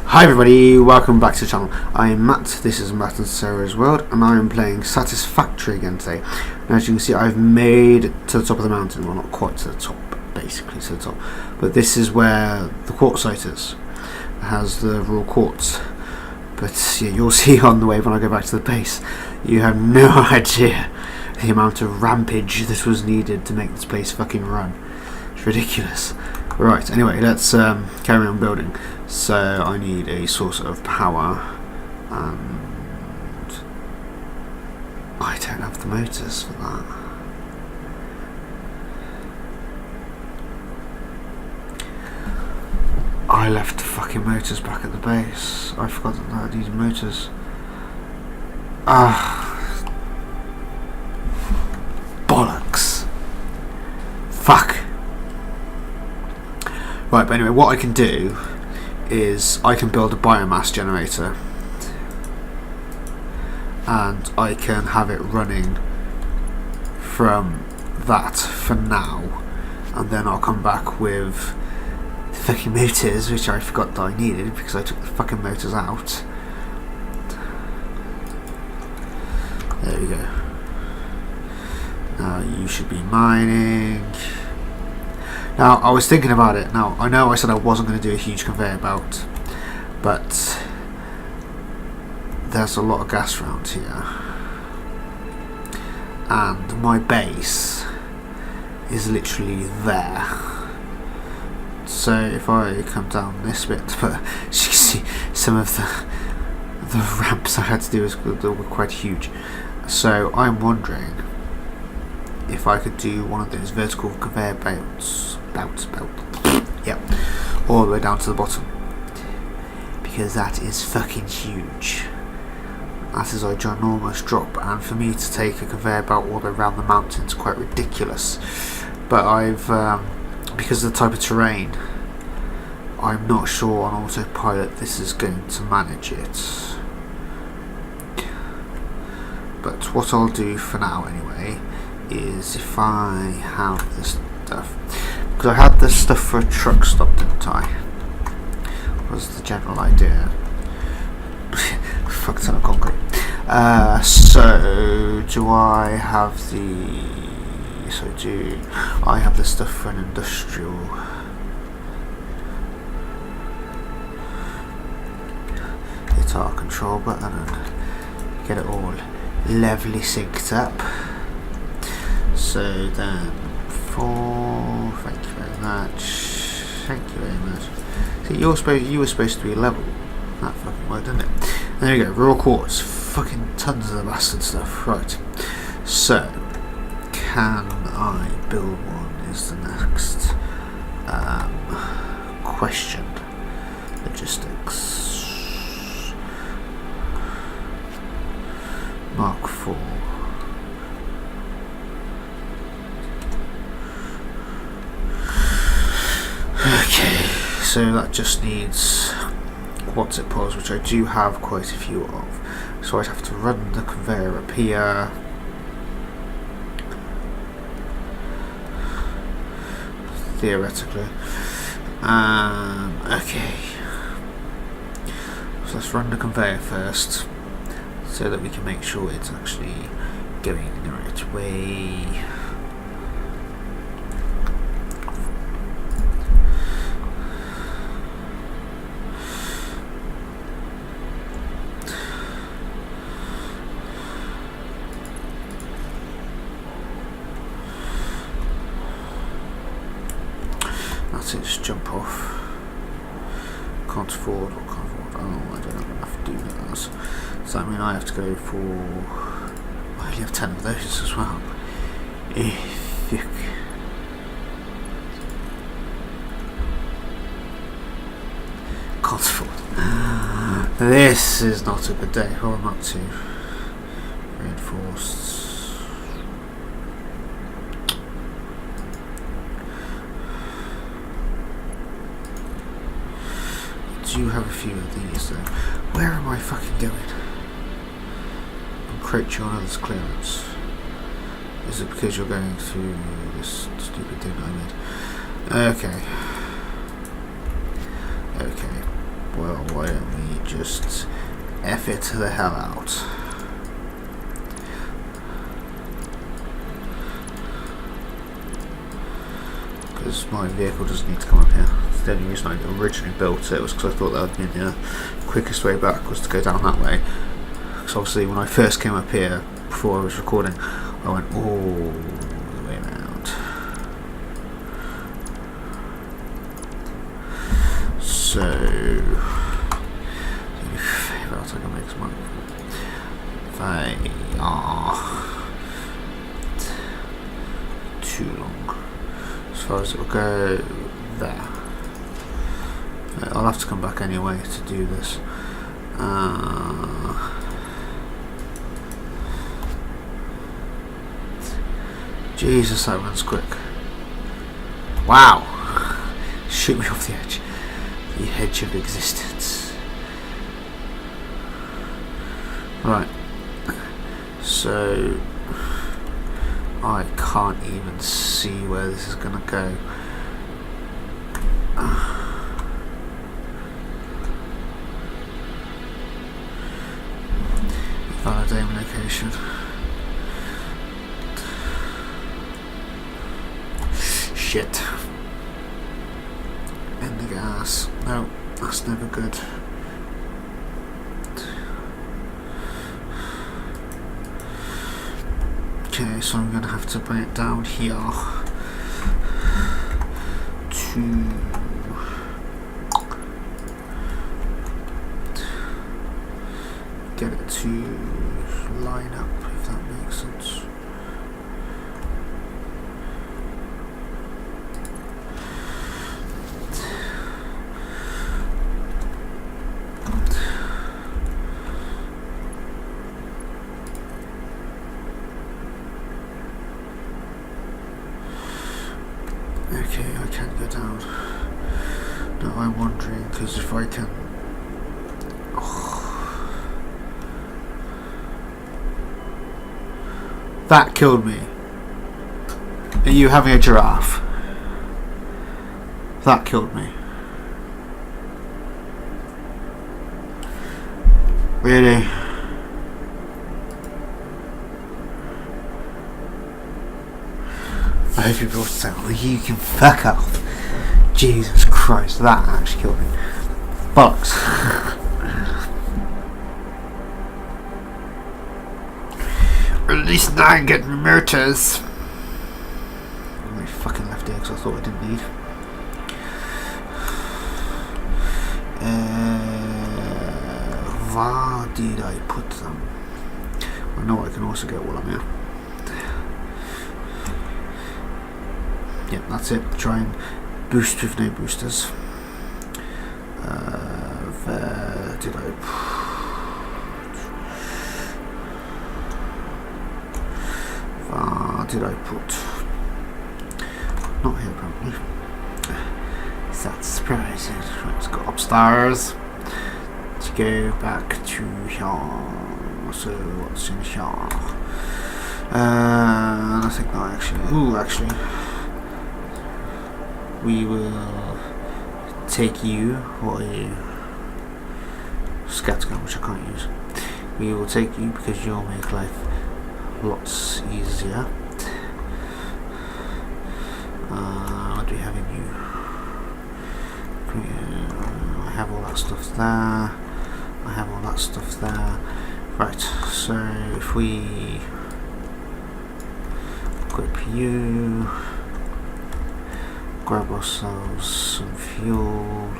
Hi everybody, welcome back to the channel. I am Matt, this is Matt and Sarah's World, and I am playing Satisfactory again today. And as you can see, I've made it to the top of the mountain. Well, not quite to the top, but basically to the top. But this is where the quartzite is. It has the raw quartz. But yeah, you'll see on the way when I go back to the base. You have no idea the amount of rampage that was needed to make this place fucking run. It's ridiculous. Right, anyway, let's carry on building. So I need a source of power, and I don't have the motors for that. I left the fucking motors back at the base. I forgot that I needed motors. Bollocks. Fuck. Right, but anyway, what I can do is I can build a biomass generator and I can have it running from that for now, and then I'll come back with the fucking motors, which I forgot that I needed because I took the fucking motors out. There we go. Now you should be mining. Now, I was thinking about it. Now, I know I said I wasn't going to do a huge conveyor belt, but there's a lot of gas around here. And my base is literally there. So if I come down this bit, but as you can see, some of the ramps I had to do were quite huge. So I'm wondering if I could do one of those vertical conveyor belts, yep, all the way down to the bottom, because that is fucking huge. That is a ginormous drop, and for me to take a conveyor belt all the way around the mountain is quite ridiculous. But I've, because of the type of terrain, I'm not sure on autopilot this is going to manage it. But what I'll do for now anyway is, if I have this stuff, because I had this stuff for a truck stop, didn't I? Was the general idea. Fuck ton of concrete. So do I have the? So do I have the stuff for an industrial? Hit our control button and get it all levelly synced up. So then, thank you very much. Thank you very much. See, you were supposed to be level. That fucking worked, didn't it? There you go, raw quartz. Fucking tons of the bastard stuff. Right. So, can I build one? Is the next question. Logistics. Mark 4. Okay, so that just needs quartzite poles, which I do have quite a few of. So I'd have to run the conveyor up here. Theoretically. Okay. So let's run the conveyor first, so that we can make sure it's actually going the right way. That's it, just jump off. Can't afford, or can't afford. Oh, I don't have enough to do that. Does that mean I have to go for? I only have 10 of those as well. Can't afford. This is not a good day. What am I up to? Reinforced. Do have a few of these though. Where am I fucking going? Encroach on others' clearance. Is it because you're going through this stupid thing I made? Okay. Okay. well, why don't we just F it the hell out? Because my vehicle doesn't need to come up here. The only reason I originally built it was because I thought that would be the quickest way back was to go down that way. Because obviously when I first came up here, before I was recording, I went all the way around. So, if else I can make some money. They are too long. As far as it will go there. I'll have to come back anyway to do this. Jesus, that runs quick. Wow! Shoot me off the edge. The edge of existence. Right. So I can't even see where this is gonna go. Validate location. Shit. In the gas. No, that's never good. Okay, so I'm going to have to bring it down here to get it to line up, if that makes sense. Okay, I can go down. Now I'm wondering, because if I can... That killed me. Are you having a giraffe? That killed me. Really? I hope you brought it down. Well, you can fuck off. Jesus Christ, that actually killed me. Bollocks. At least now I get motors. My fucking left ear, because I thought I didn't need. Where did I put them? I know I can also get while I'm here. Yep, that's it. Try and boost with no boosters. Where did I put? Not here, probably. That's surprising. Right, let's go upstairs. Let's go back to here. So, what's in here? Nothing. No, actually. Ooh, actually. We will take you, what are you? Scattergun, which I can't use. We will take you because you'll make life lots easier. What do we have in you? I have all that stuff there. I have all that stuff there. Right, so if we equip you, grab ourselves some fuel.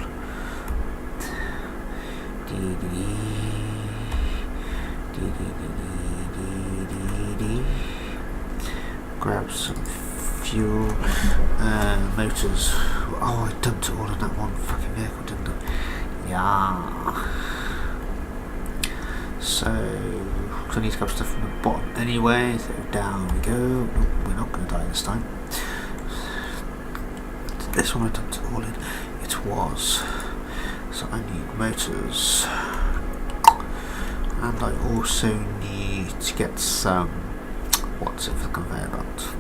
Grab some fuel. Motors. Oh, I dumped it all in that one fucking vehicle, didn't I? Yeah. So, I need to grab stuff from the bottom anyway. So down we go. Nope, we're not going to die this time. This one I dumped it all in. It was. So I need motors. And I also need to get some. What's it for the conveyor belt?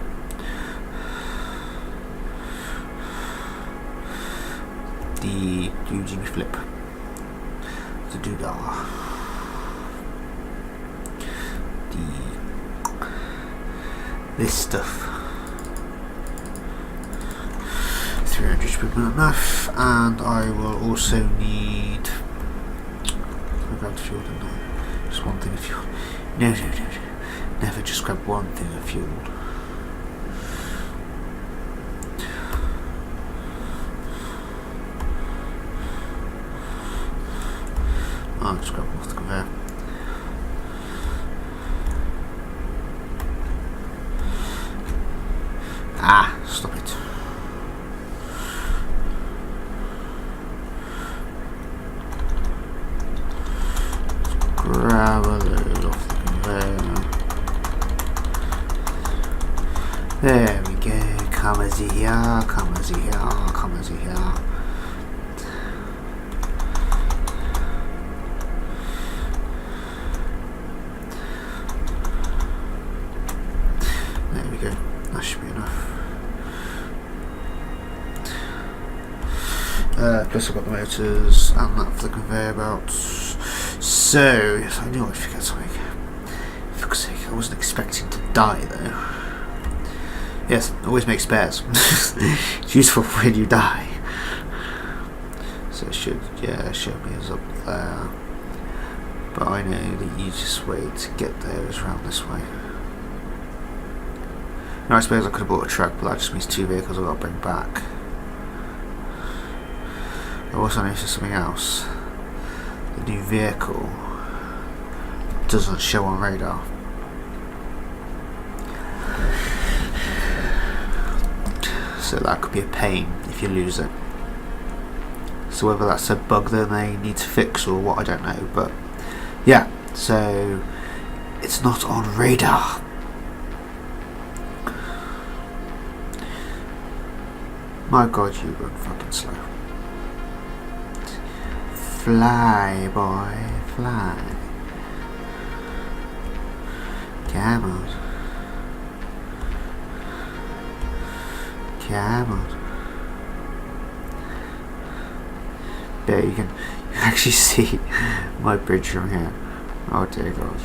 The Jimmy flip. the doodah. This stuff. 300 should be enough, and I will also need. I grabbed fuel, didn't I? Just one thing of fuel. No. Never just grab one thing of fuel. I'll just grab one off the conveyor. Stop it. Grab a load off the conveyor. There we go. Come as here, come as here, come as here. There we go. That should be enough. Plus I've got the motors and that for the conveyor belt. So, yes, I knew I'd forget something. For fuck's sake, I wasn't expecting to die though. Yes, always make spares. It's useful when you die. So it should, show me as up there. But I know the easiest way to get there is around this way. Now I suppose I could have bought a truck, but that just means 2 vehicles I've got to bring back. I also noticed something else. The new vehicle doesn't show on radar. So that could be a pain if you lose it. So whether that's a bug that they need to fix or what, I don't know. But yeah, so it's not on radar. My god, you run fucking slow. Fly, boy, fly. Come on. Come on. There you can actually see my bridge from here. Oh dear god.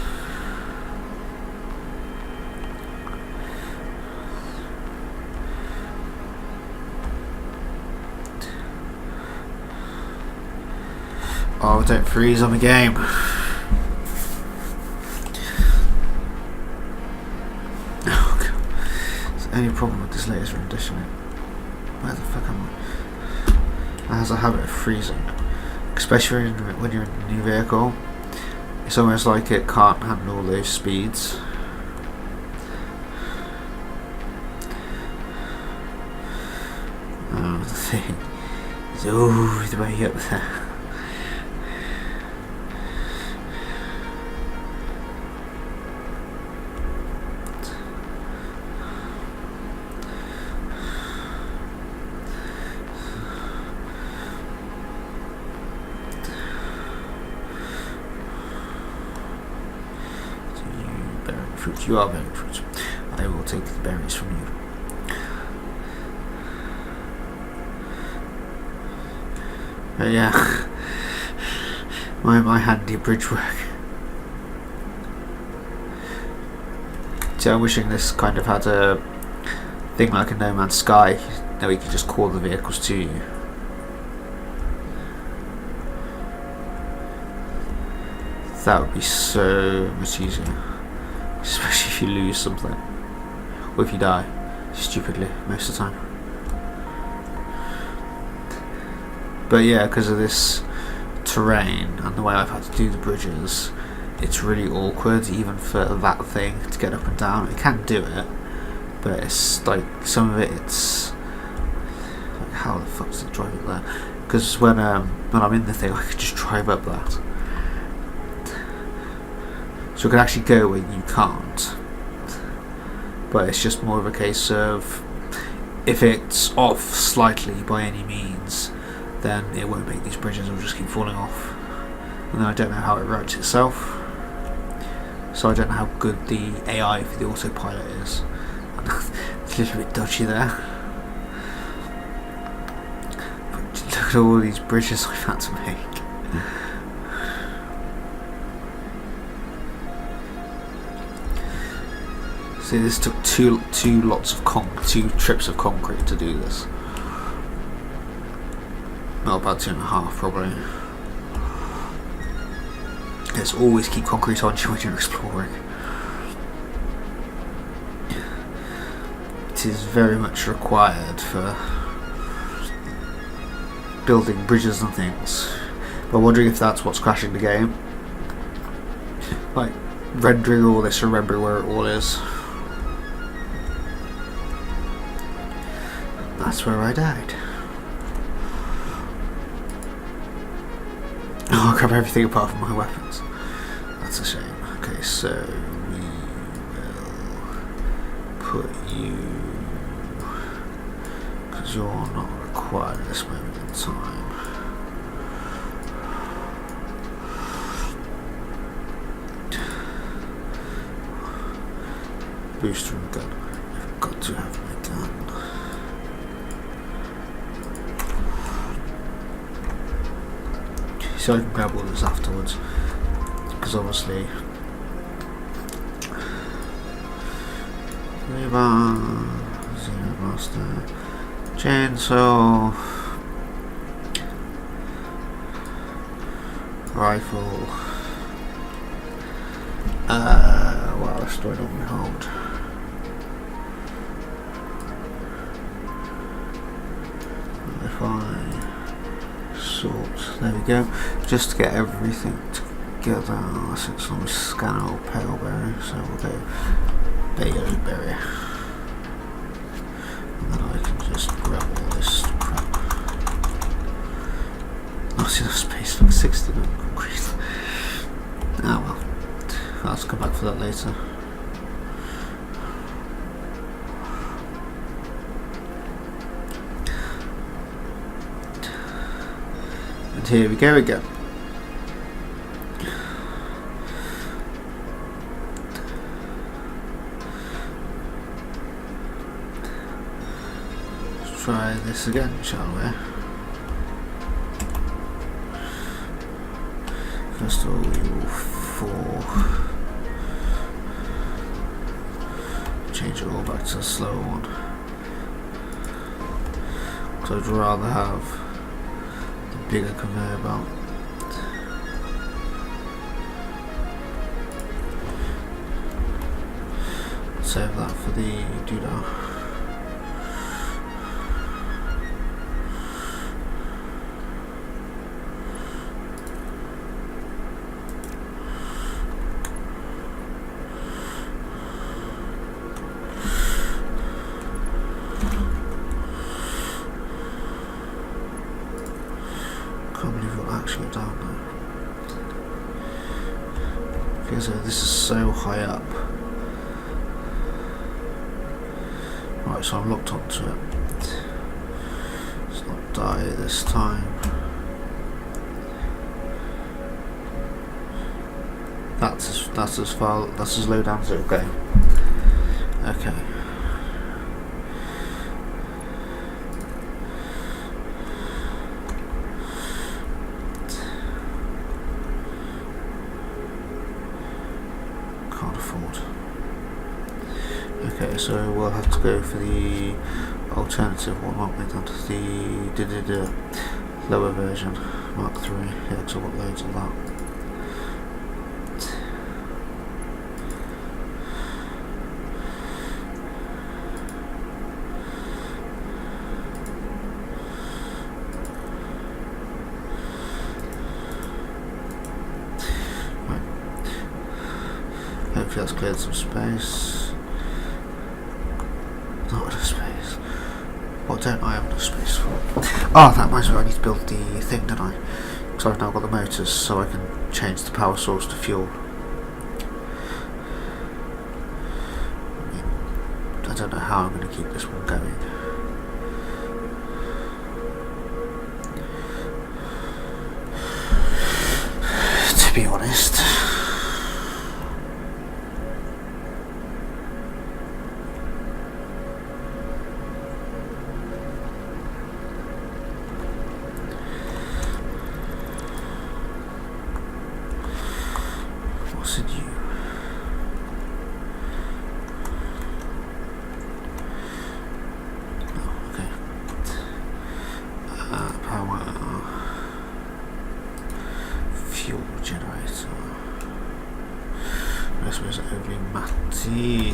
Oh, don't freeze on the game. Oh god. It's the only problem with this latest rendition. Where the fuck am I? It has a habit of freezing. Especially when you're in a new vehicle. It's almost like it can't handle those speeds. Oh, the thing is all the way up there. Fruit. You are bearing fruit. I will take the berries from you. But yeah, my handy bridge work. So I'm wishing this kind of had a thing like a No Man's Sky that we could just call the vehicles to you. That would be so much easier. Especially if you lose something. Or if you die. Stupidly, most of the time. But yeah, because of this terrain and the way I've had to do the bridges, it's really awkward even for that thing to get up and down. It can do it, but it's like some of it's like, how the fuck does it drive it there? Because when I'm in the thing, I can just drive up that. So it can actually go where you can't. But it's just more of a case of if it's off slightly by any means, then it won't make these bridges, it'll just keep falling off. And then I don't know how it routes itself. So I don't know how good the AI for the autopilot is. It's a little bit dodgy there. But look at all these bridges I've had to make. See, this took two trips of concrete to do this. Well, about 2.5 probably. Let's always keep concrete on you when you're exploring. It is very much required for building bridges and things. But I'm wondering if that's what's crashing the game. Like, rendering all this, remembering where it all is. That's where I died. Oh, I grab everything apart from my weapons. That's a shame. Okay, so we will put you, because you're not required at this moment in time. Booster and gun. I've got to have my gun. So I can grab all this afterwards, because obviously Zero Master, chainsaw, rifle. What else do I normally hold? If I sort, there we go, just to get everything together. So it's on scan or pale berry, so we'll go berry, and then I can just grab all this crap. Not enough space for 60 concrete. Ah well, I'll come back for that later. And here we go again. Let's try this again, shall we? First of all, we will change it all back to the slower one. So I'd rather have bigger conveyor belt. Save that for the doodah. Actually down there, because this is so high up. Right, so I'm locked onto it. Let's not die this time. That's as low down as it'll go. Okay. Okay, so we'll have to go for the alternative one, won't we? Down to the lower version, Mark 3. Yeah, because I've got loads of that. Right. Hopefully that's cleared some space. Not enough space. What don't I have enough space for? Oh, that reminds me, I need to build the thing, don't I? Because I've now got the motors, so I can change the power source to fuel. I don't know how I'm going to keep this one going. To be honest. fuel generator. This was overly matty.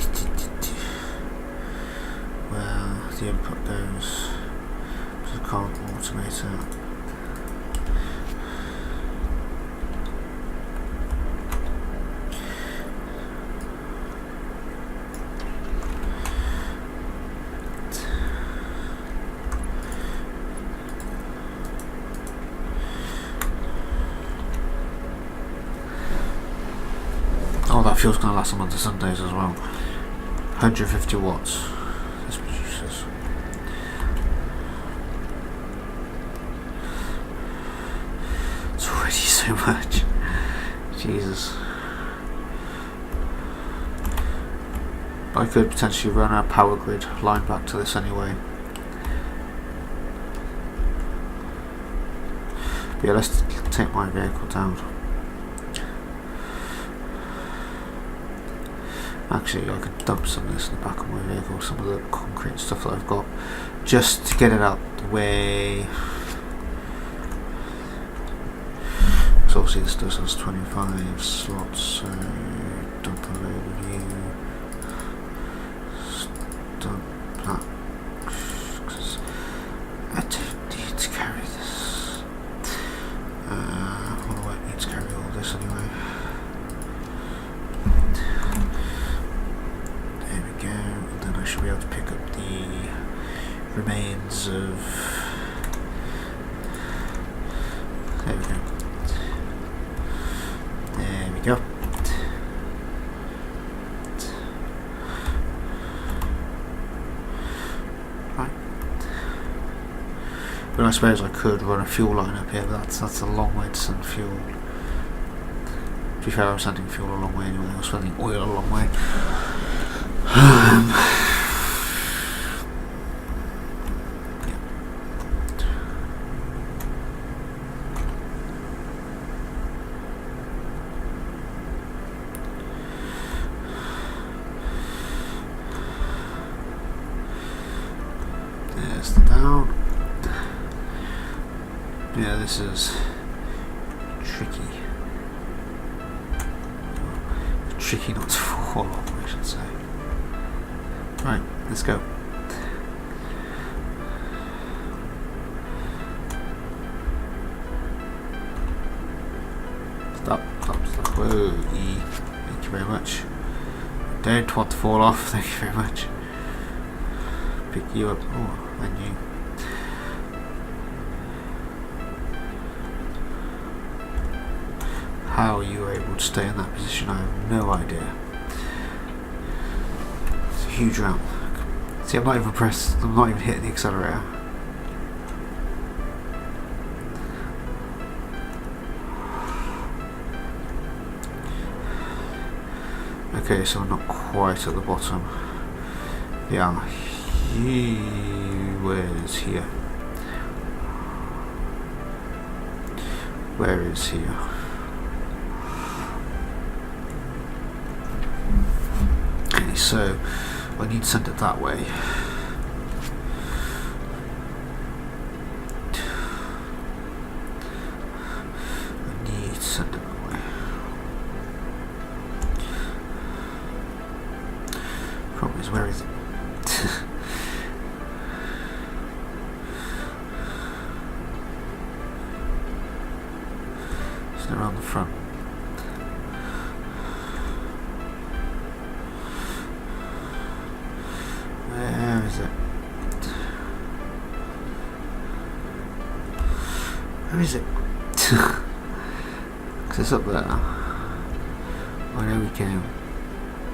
Where the input goes to the current alternator. Oh, that fuel's going to last a month of Sundays as well. 150 watts. This produces. It's already so much. Jesus. I could potentially run our power grid line back to this anyway. But yeah, let's take my vehicle down. Actually, I could dump some of this in the back of my vehicle, some of the concrete stuff that I've got, just to get it out the way. Because obviously this does has 25 slots, so dump a load of you. Dump that, because I don't need to carry this. Well, I won't need to carry all this anyway. I should be able to pick up the remains of. There we go. There we go. Right. But I suppose I could run a fuel line up here, but that's a long way to send fuel. To be fair, I'm sending fuel a long way anyway. I was sending oil a long way. There's the down. Yeah, this is tricky. Tricky not to fall off, I should say. Right, let's go. Stop. Whoa, E. Thank you very much. Don't want to fall off, thank you very much. Pick you up. Oh, and you. How you were able to stay in that position, I have no idea. It's a huge ramp. See, I'm not even hitting the accelerator. Okay, so I'm not quite at the bottom. Yeah, where's here? Where is here? Okay, so I need to send it that way. Problem is, where is it? It's around the front. Where is it? Where is it? Because it's up there. I know we came.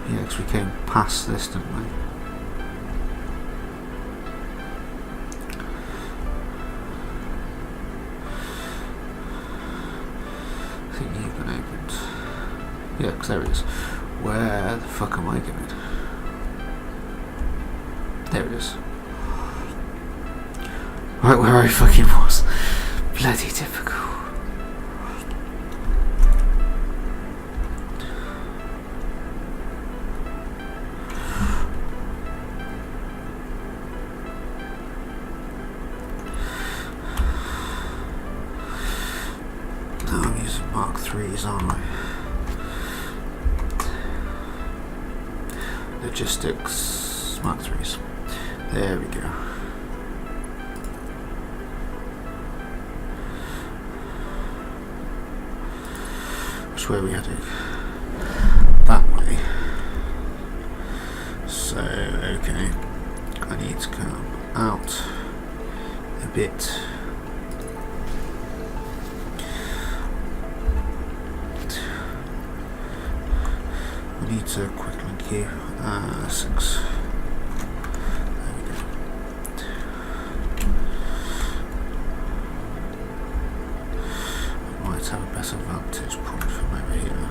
Yeah, because we came past this, didn't we? I think you've been opened. Yeah, because there it is. Where the fuck am I going? There it is. Right where I fucking was. Bloody typical. These are Mark 3s, aren't they? Logistics Mark 3s. There we go. Which way are we heading? That way. So, okay. I need to come out a bit. We need to quick link here. 6. There we go. I might have a better vantage point from over here.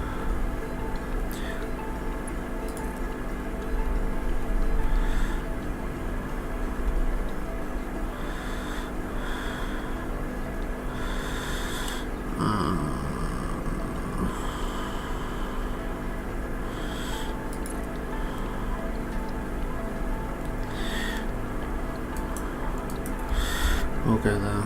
We'll go there.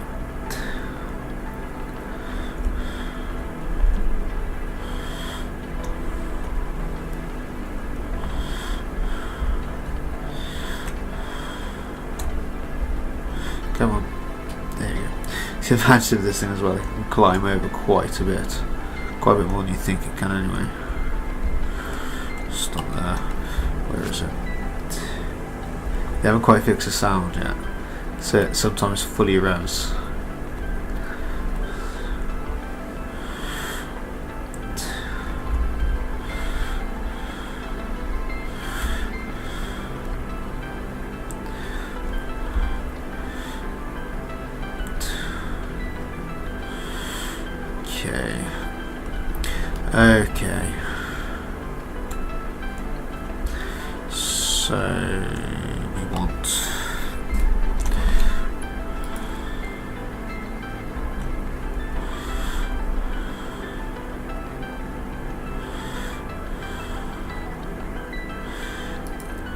Come on. There you go. See the advantage of this thing as well, it can climb over quite a bit. Quite a bit more than you think it can anyway. Stop there. Where is it? They haven't quite fixed the sound yet. So it sometimes fully revs. Okay. So we want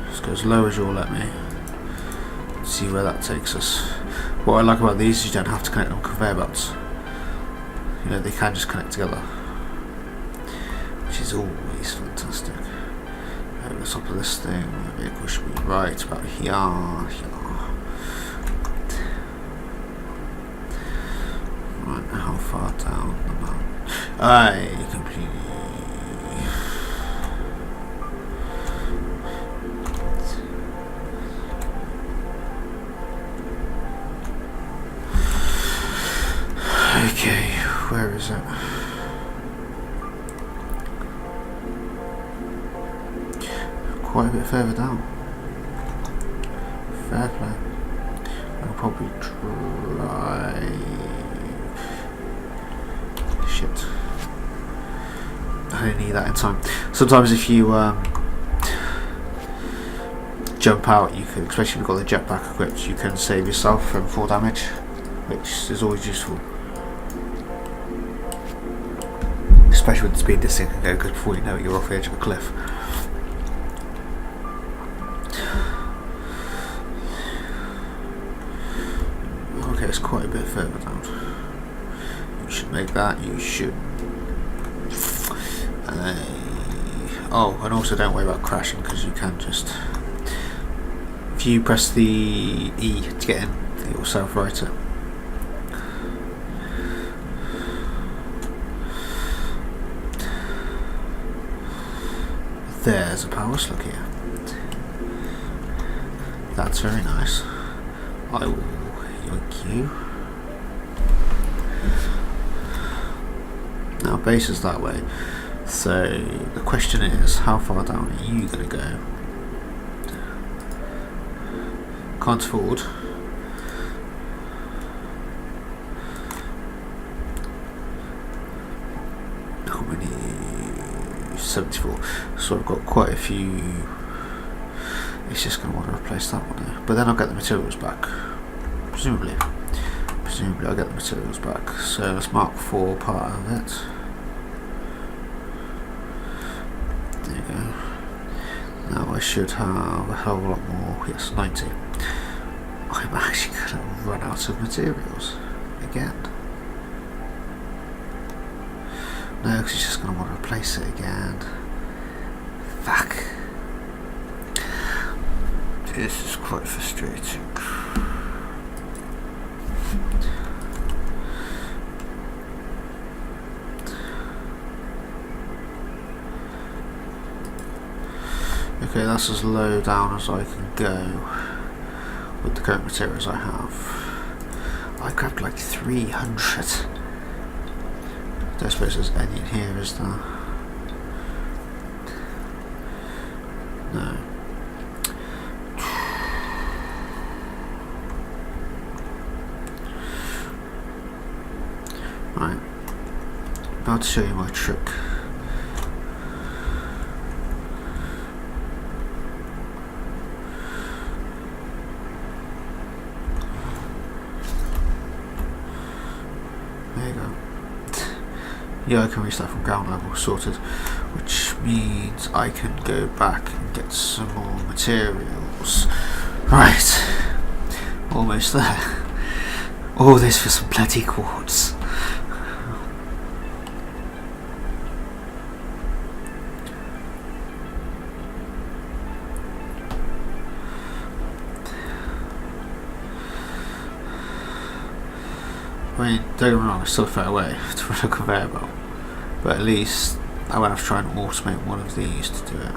let's go as low as you'll let me. See where that takes us. What I like about these is you don't have to connect them conveyor belts. You know, they can just connect together, which is always fantastic. Over the top of this thing, the vehicle should be right about here. Right, how far down the mountain? I completely. Okay, where is it? Quite a bit further down. Fair play. I'll probably drive. Shit. I didn't need that in time. Sometimes if you jump out, you can, especially if you've got the jetpack equipped, you can save yourself from fall damage, which is always useful. Especially with the speed this thing can go, because before you know it, you're off the edge of a cliff. Okay, it's quite a bit further down. You should make that, you should. Oh, and also don't worry about crashing, because you can just. If you press the E to get in, it will self-right it. There's a power slug here. That's very nice. I will yoink you. Now base is that way. So the question is, how far down are you going to go? Can't afford. How many? 74. So I've got quite a few. It's just going to want to replace that one there. But then I'll get the materials back. Presumably I'll get the materials back. So let's mark 4 part of it. There you go. Now I should have a hell of a lot more. Yes, 90. I'm actually going to run out of materials again. No, because he's just going to want to replace it again. Fuck. This is quite frustrating. Okay, that's as low down as I can go with the current materials I have. I grabbed like 300. I don't suppose there's any in here, is there? No. Right. About to show you my trick. There you go. Yeah, I can reach that from ground level, sorted. Which means I can go back and get some more materials. Right. Almost there. All this for some bloody quartz. I mean, don't get me wrong, it's still a fair way to run a conveyor belt, but at least I won't have to try and automate one of these to do it.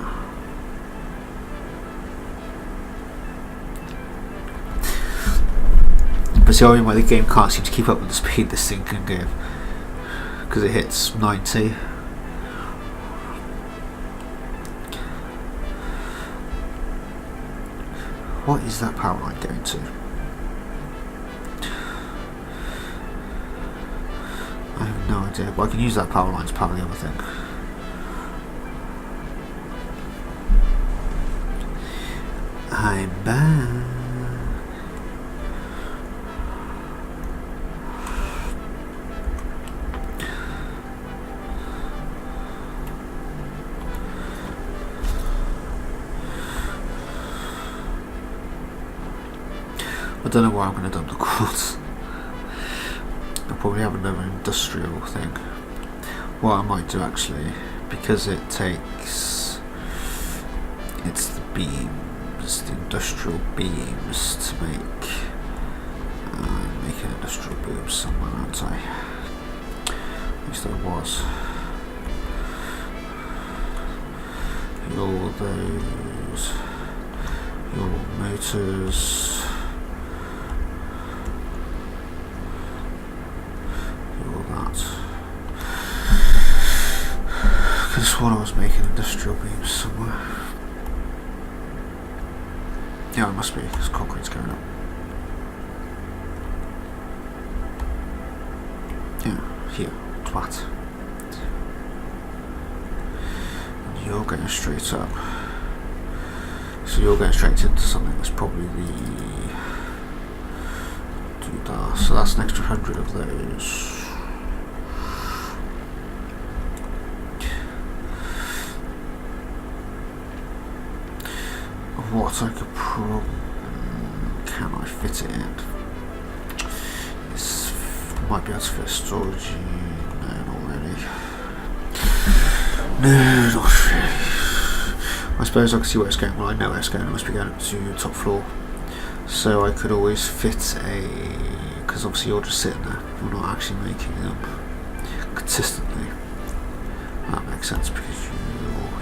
But see, I mean, why the game can't seem to keep up with the speed this thing can give, because it hits 90. What is that power line going to? I have no idea, but I can use that power line to power the other thing. I'm back. I don't know where I'm going to dump the quartz. I'll probably have another industrial thing. What I might do actually, because it takes, it's the beams, the industrial beams to make, make an industrial boom somewhere, aren't I? At least there was. All those, your motors. I swore I was making industrial beams somewhere. Yeah, it must be, because concrete's going up. Yeah, here, twat. And you're going straight up. So you're going straight into something that's probably the doodah. So that's an extra 100 of those. What I could probably, can I fit it in? This might be able to fit storage. No, not really. No, not really. I suppose I can see where it's going. Well, I know where it's going. It must be going up to the top floor. So I could always fit a, because obviously you're just sitting there. You're not actually making them consistently. That makes sense because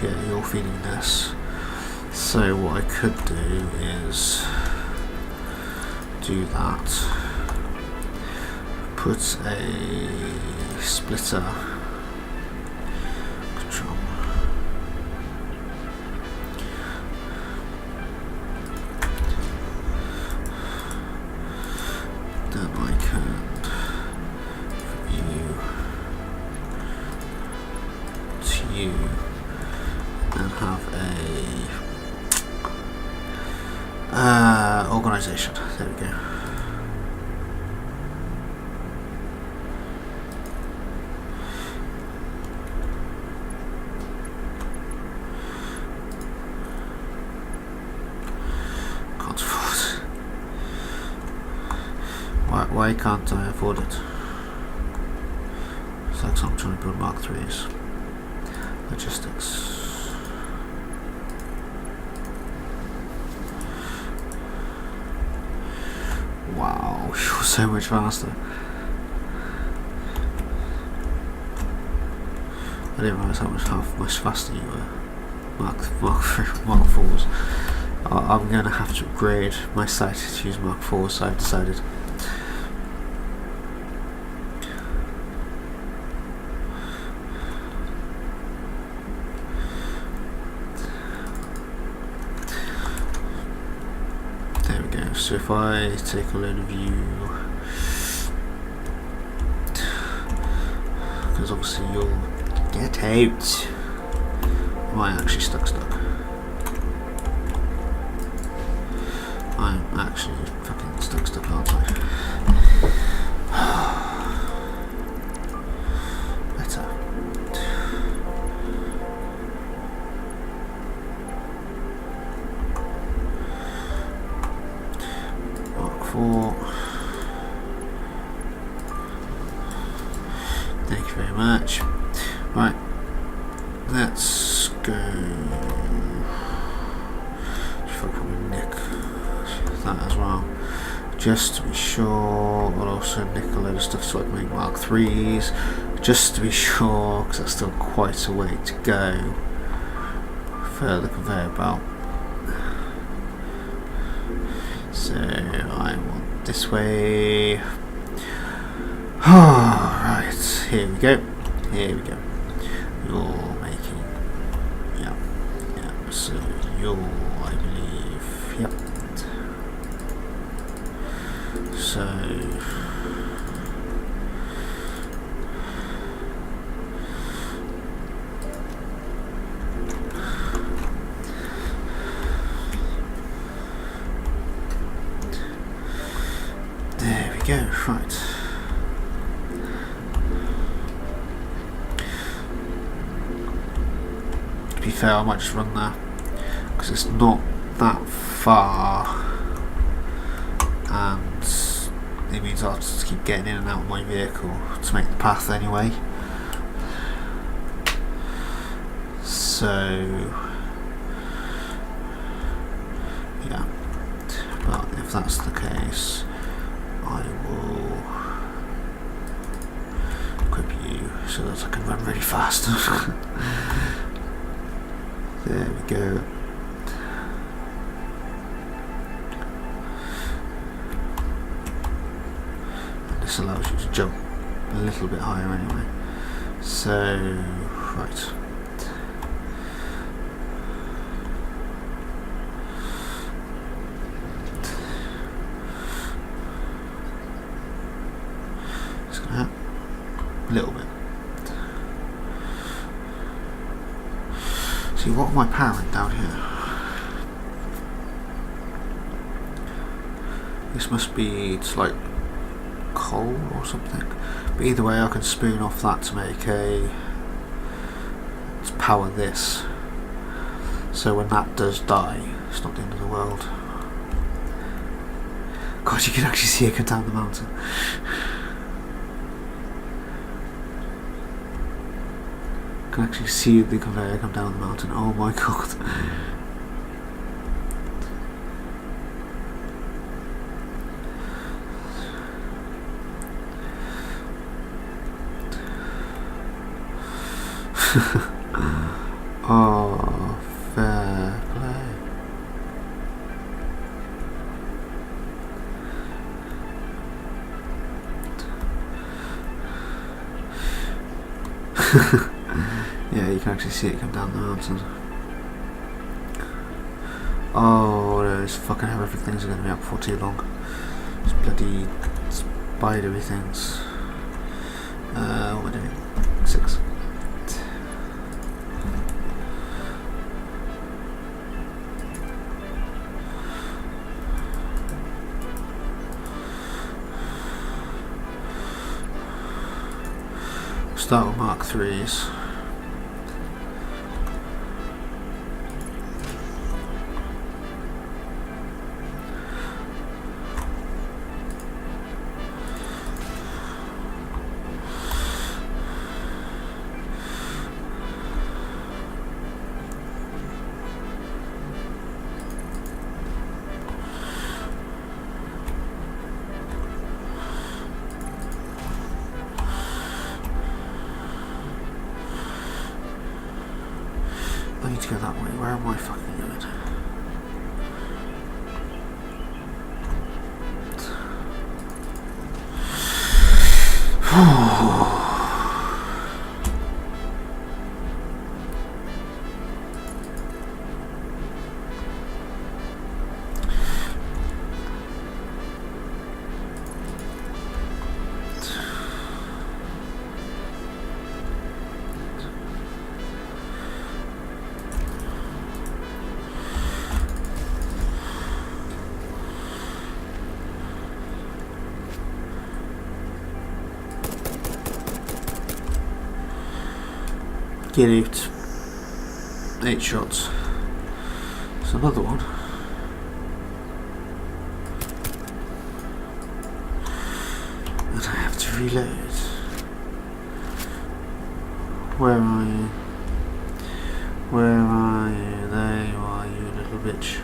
you're feeding this. So what I could do is do that, put a splitter control, then I can put you to you and have a organisation. There we go. Can't afford it. Why can't I afford it? So I logistics. I'm trying to build Mark 3s. Logistics. Wow, you're so much faster. I didn't realise how much faster you were. Mark 4s. I'm going to have to upgrade my site to use Mark 4s, so I've decided. There we go. So if I take a load of you, because obviously you'll get out. Am I actually stuck? I'm actually fucking stuck, aren't I? Better. Mark 4. Thank you very much. Right. Let's go. Should I probably nick that as well, just to be sure. I'll also nick a load of stuff so I can make Mark 3s, just to be sure, because that's still quite a way to go for the conveyor belt. So I want this way. Alright, here we go. You're making, yeah, so you're, I believe, yep. So there we go, right. To be fair, I might just run there because it's not that far, and it means I'll just keep getting in and out of my vehicle to make the path anyway. So yeah, but if that's the case, I will equip you so that I can run really fast. There we go. This allows you to jump a little bit higher anyway. So, right. Just gonna help a little bit. See, what am I powering down here? This must be, it's like coal or something, but either way I can spoon off that to make to power this, so when that does die it's not the end of the world. God, you can actually see it come down the mountain. You can actually see the conveyor come down the mountain. Oh my god. Oh, fair play. Yeah, you can actually see it come down the mountain. Oh, those fucking horrific things are going to be up for too long. These bloody spidery things. What am I doing? 6. Start with Mark 3s. I need to go that way. Where am I fucking going? Get out. 8 shots. There's another one. And I have to reload. Where are you? Where are you? There you are, you little bitch.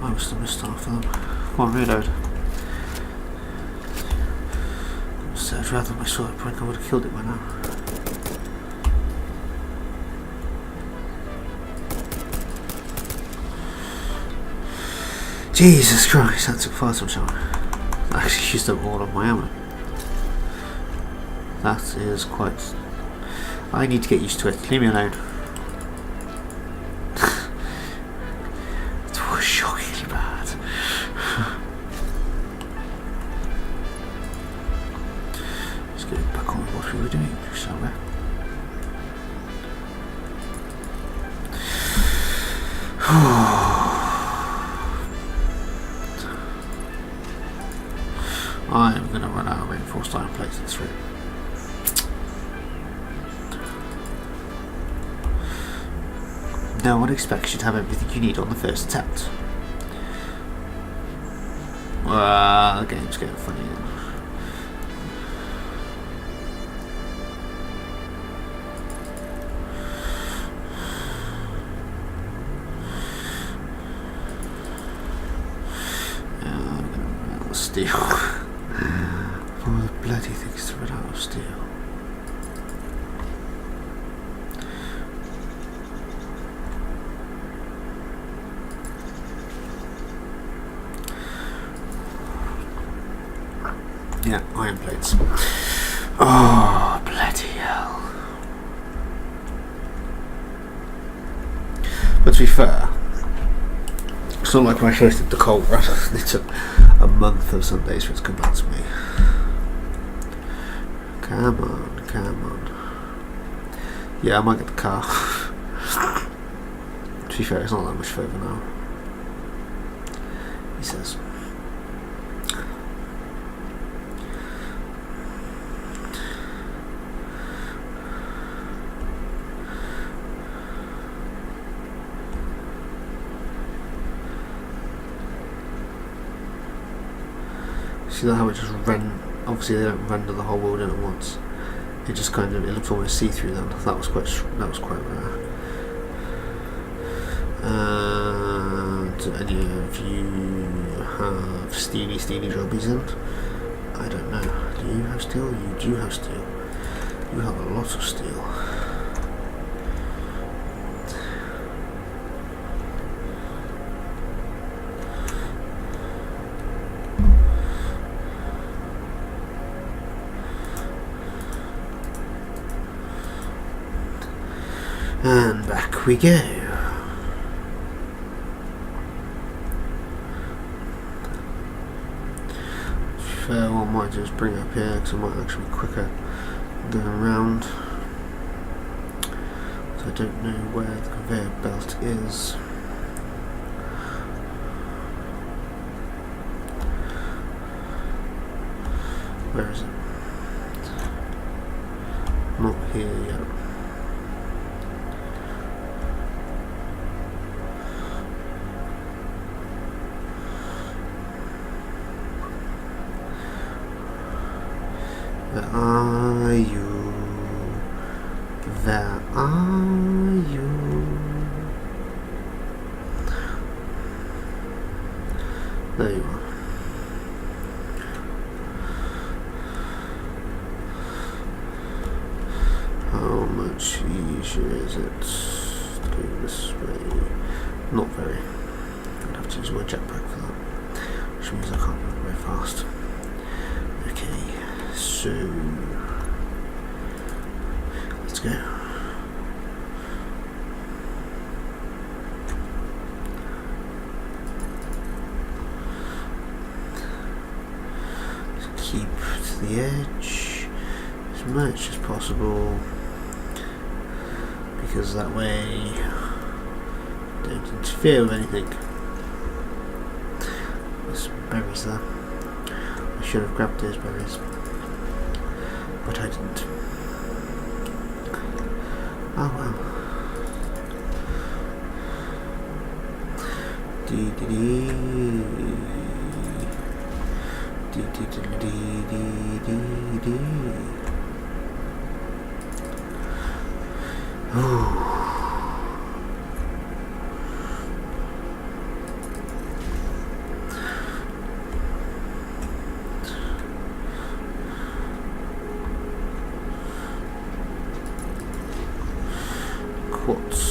I must have missed half of them. Come on, reload. I'd rather my sword break, I would have killed it by now. Jesus Christ, that took far too much time. I actually used up all of my ammo. That is quite... I need to get used to it. Leave me alone. It was shockingly bad. Let's get back on what we were doing, shall we? I'm going to run out of reinforced iron plates in this room. No one expects you to have everything you need on the first attempt. Well, the game's getting funny then. Yeah, I'm going to run out of steel. All the bloody things to run out of steel. Yeah, iron plates. Oh, bloody hell. But to be fair, it's not like when I first did the cold run. It took a month of Sundays for it to come back to me. Come on, come on. Yeah, I might get the car. To be fair, it's not that much further now. He says. See how it just obviously they don't render the whole world in at once. It just kind of, it looks almost see-through then. That was quite rare. Do any of you have steely jobbies in? I don't know. Do you have steel? You do have steel. You have a lot of steel. And back we go. Fair, what I might do is bring it up here because I might actually be quicker going around. So I don't know where the conveyor belt is. Where is it? Not here yet. Where are you? Where are you? There you are. How much easier is it to go this way? Not very. I'd have to use my jetpack for that, which means I can't run very fast. Okay, so let's go. Keep to the edge as much as possible, because that way don't interfere with anything. There's some berries there. I should have grabbed those berries, but I didn't. Oh well. Dee dee dee. Dee dee dee dee dee dee. Ooh. Quartz.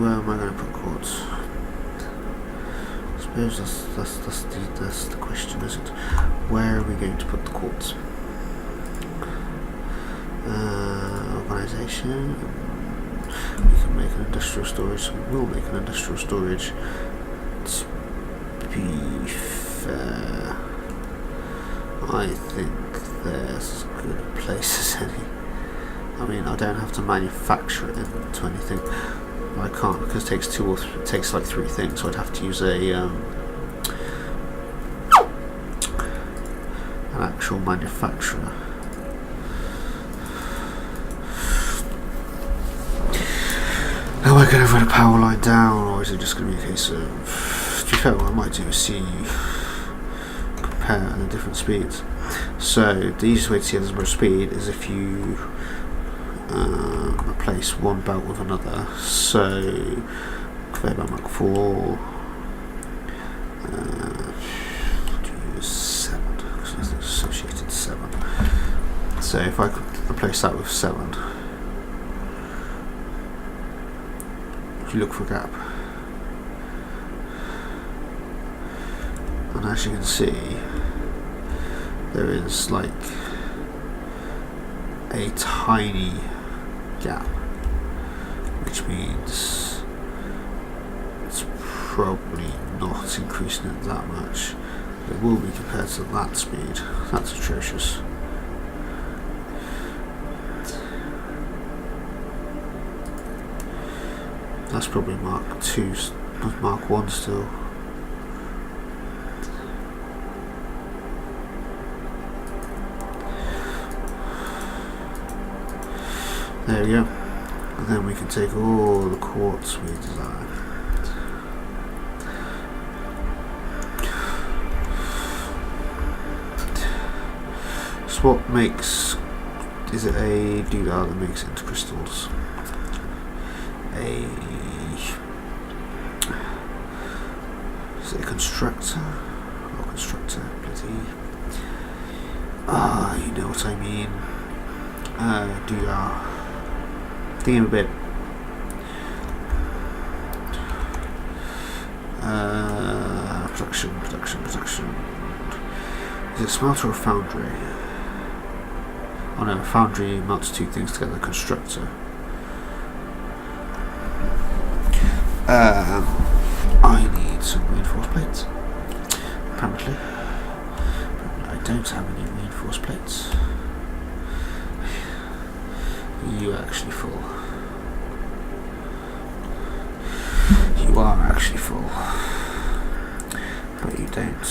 Where am I going to put quartz? I suppose that's the question, isn't it? Where are we going to put the quartz? Organisation. We can make an industrial storage. So we will make an industrial storage. To be fair, I think there's as good a place as any. I mean, I don't have to manufacture it into anything. I can't, because it takes it takes like 3 things. So I'd have to use an actual manufacturer. Am I going to run a power line down, or is it just going to be a case of? To be fair, what I might do is see compare the different speeds. So the easiest way to see if there's more speed is if you replace one belt with another. So conveyor belt Mark 4, use 7 because it's associated 7. So if I could replace that with 7, if you look for a gap, and as you can see, there is like a tiny gap, which means it's probably not increasing it that much. It will be compared to that speed. That's atrocious. That's probably Mark 2, not Mark 1 still. There we go. And then we can take all the quartz we desire. So what makes, is it a doodah that makes it into crystals? Is it a constructor? Or constructor, bloody. You know what I mean. Doodah. Think a bit. Production. Is it a smelter or a foundry? Oh no, a foundry melts 2 things together. Constructor. I need some reinforced plates. Apparently I don't have any reinforced plates. You actually full. You are actually full. But you don't.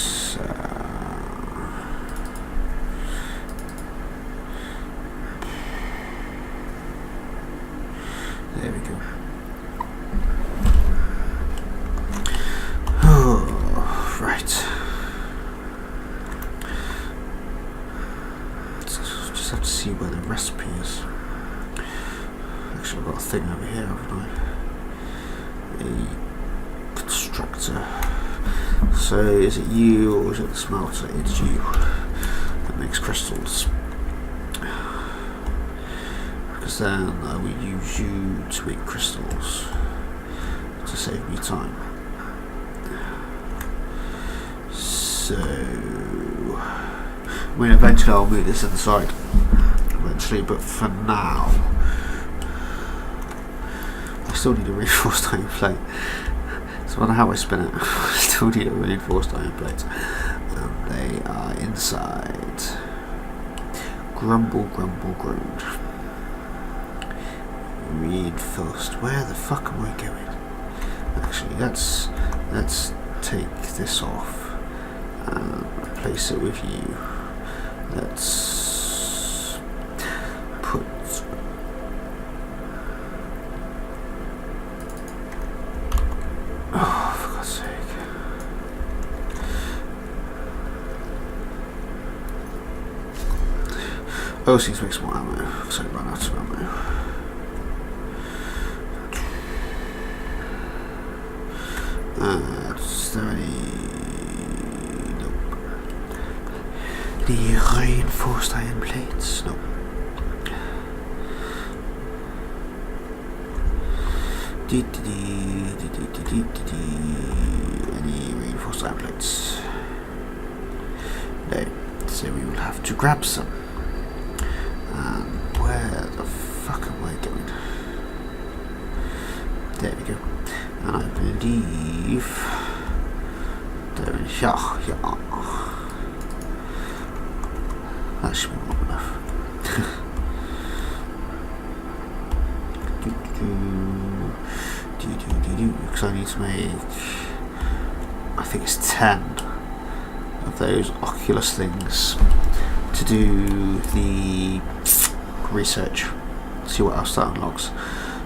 There we go. Oh, right. Let's just just have to see where the recipe is. Actually, I've got a thing over here, haven't I? A constructor. So, is it you or is it the smelter? It's you that makes crystals. Because then I will use you to make crystals to save me time. So, I mean, eventually I'll move this to the side. Eventually, but for now, I still need a reinforced iron plate. So no matter how I spin it, I still need a reinforced iron plate. And they are inside. Grumble, grumble, groan. Reinforced. Where the fuck am I going? Actually, let's take this off and replace it with you. Let's put for God's sake. Oh, so he makes more ammo because I ran out of ammo. Is there any? Nope. The reinforced iron plates? Nope. Any reinforced iron plates? No. So we will have to grab some. Where the fuck am I going? There we go. And I believe they're in here. Yeah. That should be more enough. Because I need to make, I think it's 10 of those Oculus things to do the research. See what else that unlocks.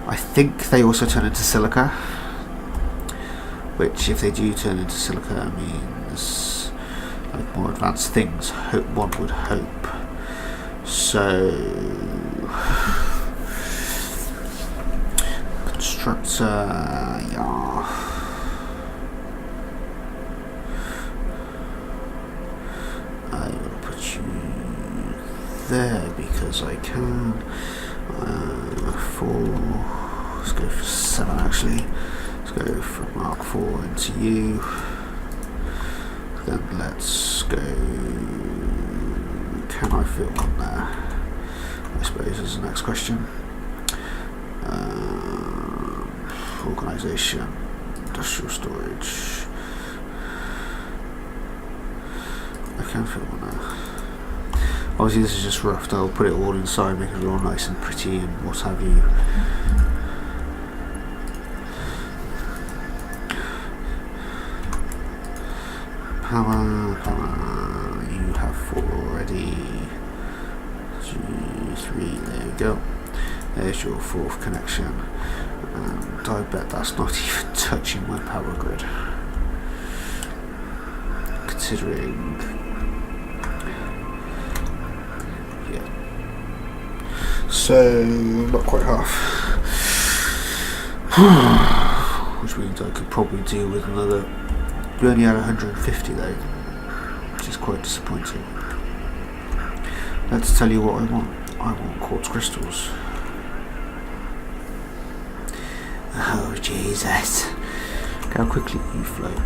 I think they also turn into silica, which if they do turn into silica means like more advanced things, one would hope. So constructor, yeah. I will put you there because I can. 4. Let's go for 7 actually. Let's go from Mark 4 into you. Then let's go. Can I fit one there? I suppose is the next question. Organisation, industrial storage. I can fit one there. Obviously this is just rough, I'll put it all inside, make it all nice and pretty and what have you. Power, you have 4 already. G3, there we go. There's your 4th connection. And I bet that's not even touching my power grid. Considering, so not quite half. Which means I could probably deal with another. We only had 150 though, which is quite disappointing. Let's tell you what I want. I want quartz crystals. Oh Jesus. Look how quickly you float.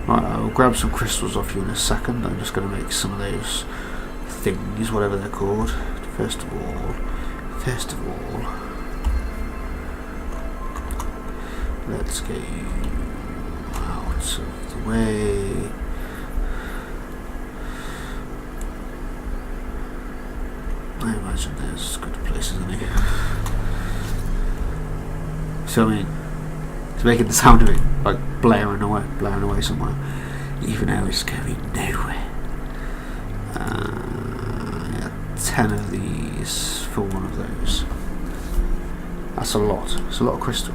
Right, I'll grab some crystals off you in a second. I'm just going to make some of those things, whatever they're called. First of all, let's get you out of the way. I imagine there's good places in here. So I mean, it's making the sound of it like blaring away somewhere, even though it's going nowhere. Yeah, 10 of these for one of those. That's a lot. It's a lot of crystal.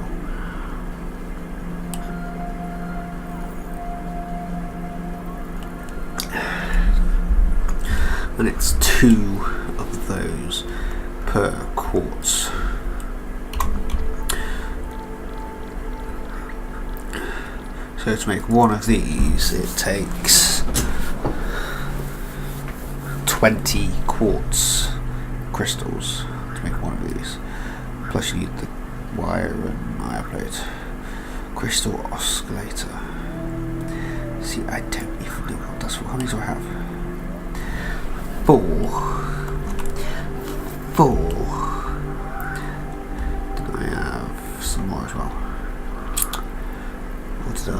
And it's 2 of those per quartz. So to make one of these, it takes 20 quartz crystals to make one of these. Plus you need the wire and wire plate. Crystal oscillator. See, I don't even know what that's for. How many do I have? 4. Then I have some more as well. What did I?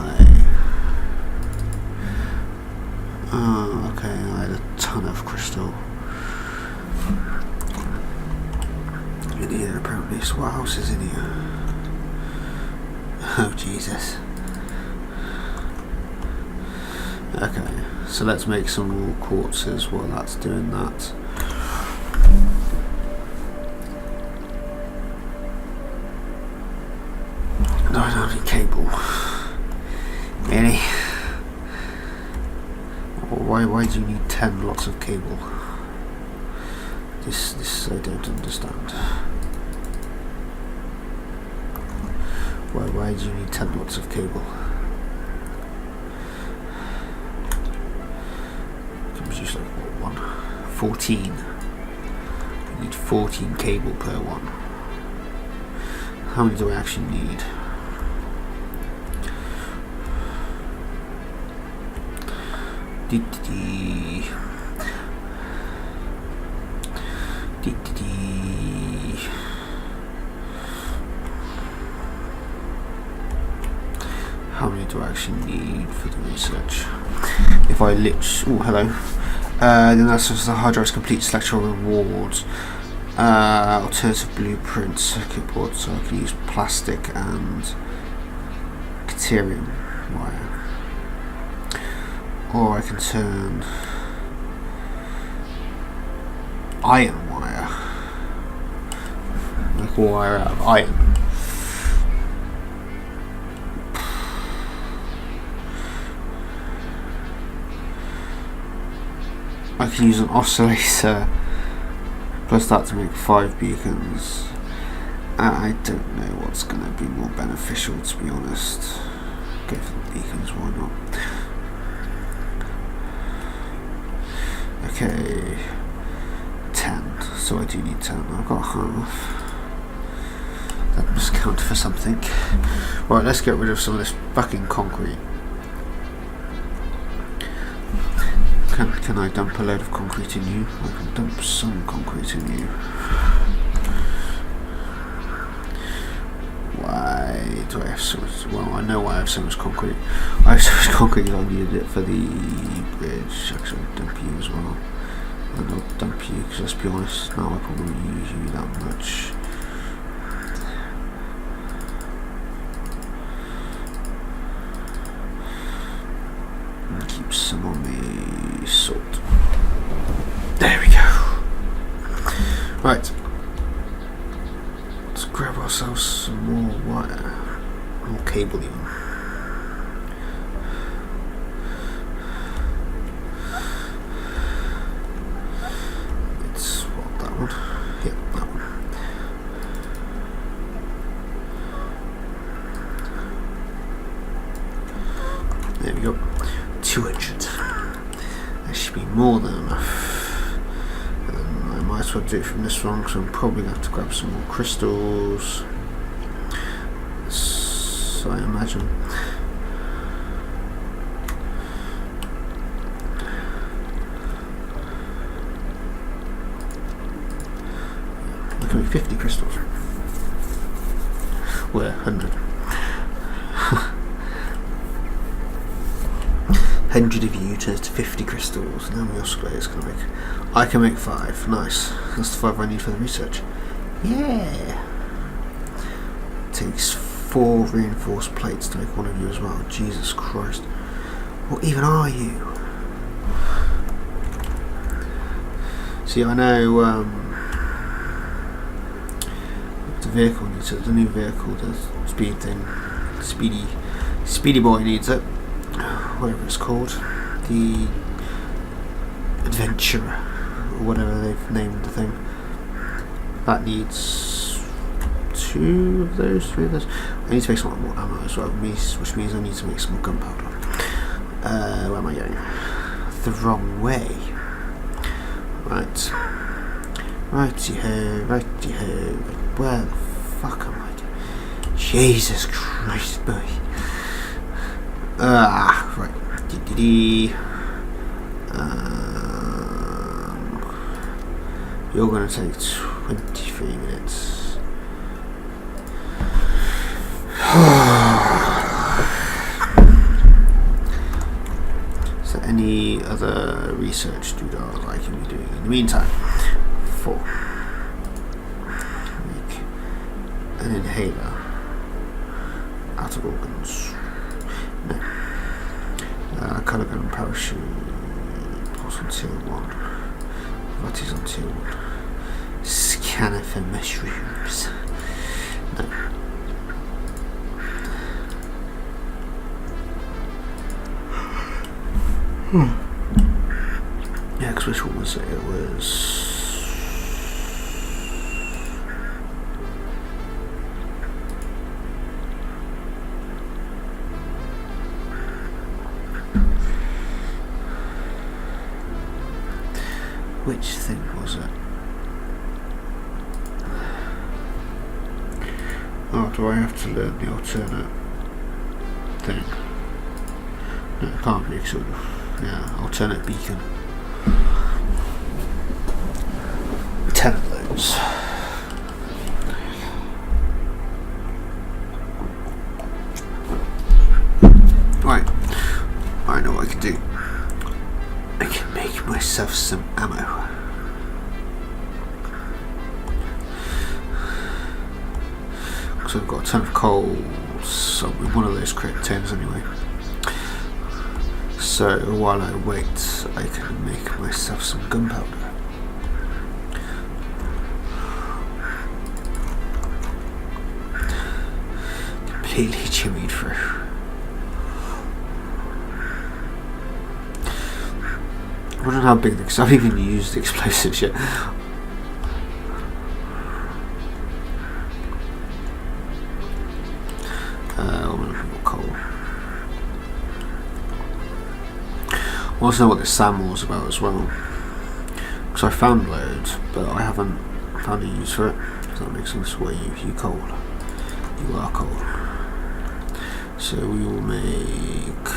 Oh, okay, I had a ton of crystal in here apparently. So what else is in here? Oh Jesus. Okay, so let's make some more quartzes while that's doing that. No, I don't need cable. Really? Why do you need 10 lots of cable? This I don't understand. Why do you need 10 lots of cable? Just like what, 1? 14. You need 14 cable per one. How many do I actually need? How many do I actually need for the research? If I oh hello. Then that's just the hard drive's complete selection rewards. Alternative blueprints, circuit board, so I can use plastic and deuterium wire. Or I can turn iron wire. Make a wire out of iron. I can use an oscillator plus that to make 5 beacons. I don't know what's going to be more beneficial, to be honest. Go for the beacons, why not? Okay, 10. So I do need 10. I've got half. That must count for something. Right, let's get rid of some of this fucking concrete. Can I dump a load of concrete in you? I can dump some concrete in you. Why do I have so much? Well, I know why I have so much concrete. I have so much concrete because I needed it for the bridge. Actually, I'll dump you as well. And I'll dump you because let's be honest, now I probably won't use you that much. And keep some on the salt. There we go. Right. Let's grab ourselves some more wire. More cable even. It's what, that one? Yep, that one. There we go. 200. That should be more than enough. I might as well do it from this one because I'm probably going to have to grab some more crystals. So I imagine. There can be 50 crystals. Well, 100. 100 of you turns to 50 crystals, and how many oscillators can I make? I can make 5, nice. That's the 5 I need for the research. Yeah! Takes 4 reinforced plates to make one of you as well. Jesus Christ. What even are you? See, I know the vehicle needs it, the new vehicle, the speed thing. Speedy boy needs it. Whatever it's called, the adventurer or whatever they've named the thing. That needs 2 of those, 3 of those. I need to make some more ammo as well, which means I need to make some more gunpowder. Where am I going? The wrong way. Right. Righty-ho, righty-ho. Where the fuck am I going? Jesus Christ, boy. Right. You're going to take 23 minutes. So any other research doodles I can be doing in the meantime? 4. Make an inhaler out of organs. No. Colour gun parachute. Pulse on tier 1. What is on tier 1? Scanner for mushrooms. No. Yeah, because which one was it? It was... Which thing was it? Oh, do I have to learn the alternate thing? No, it can't be, sort of. Yeah, alternate beacon. 10 of those. Right, I know what I can do. I can make myself some ammo. So I've got a ton of coal, so one of those crit tins anyway. So while I wait, I can make myself some gunpowder. Completely chimmied through. I don't know how big, because I've even used explosives yet. I also know what this SAM was about as well, because I found loads, but I haven't found a use for it. Does that make sense? Where you coal? You are coal. So we will make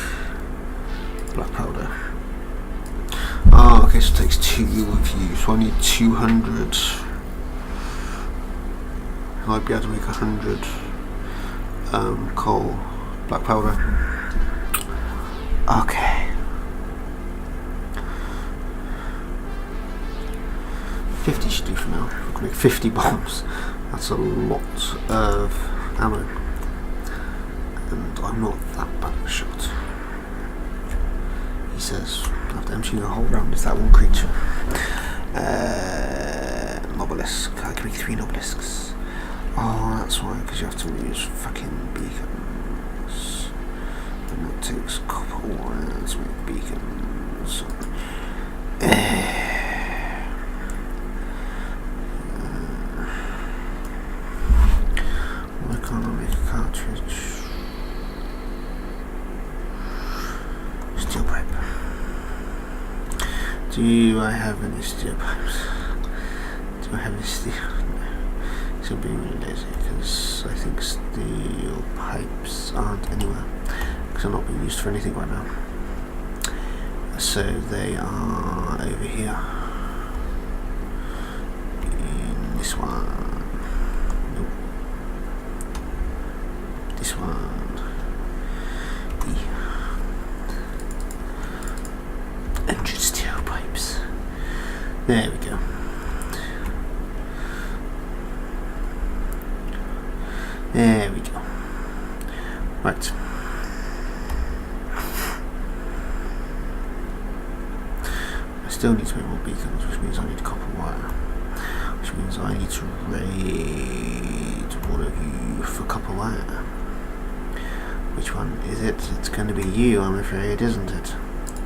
black powder. Oh, okay, so it takes 2 of you, so I need 200. I might be able to make 100 coal, black powder. Okay. 50 should do for now. I can make 50 bombs. That's a lot of ammo. And I'm not that bad of a shot. He says, I have to empty the whole round. Is that one creature? Obelisk. I can make 3 obelisks. Oh, that's why, because you have to use fucking beacons. And that takes copper wire to make beacons. Why can't I make a cartridge? Steel pipe. Do I have any steel pipes? Do I have any steel? No. It's going to be really lazy because I think steel pipes aren't anywhere because they're not being used for anything right now. So they are over here. In this one. Nope. This one. E. 100 steel pipes. There we go. There we go. Right. I still need to make more beacons, which means I need copper wire. Which means I need to raid one of you for copper wire. Which one is it? It's going to be you, I'm afraid, isn't it?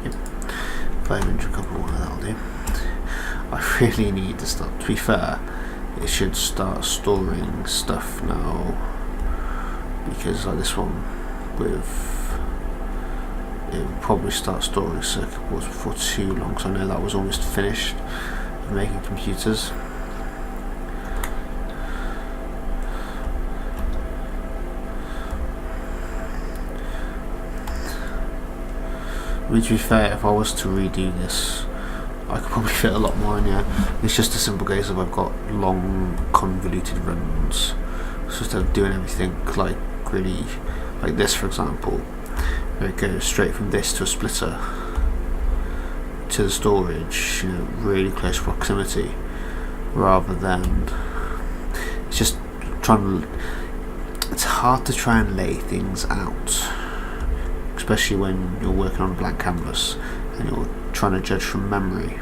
Yep. 500 copper wire, that'll do. I really need to start. To be fair, it should start storing stuff now, because like this one it will probably start storing circuit boards before too long, so I know that was almost finished making computers. I mean, to be fair, if I was to redo this, I could probably fit a lot more in here. It's just a simple case of I've got long convoluted runs, so instead of doing everything like really like this, for example, it goes straight from this to a splitter to the storage, really close proximity, rather than it's just it's hard to try and lay things out, especially when you're working on a blank canvas and you're trying to judge from memory.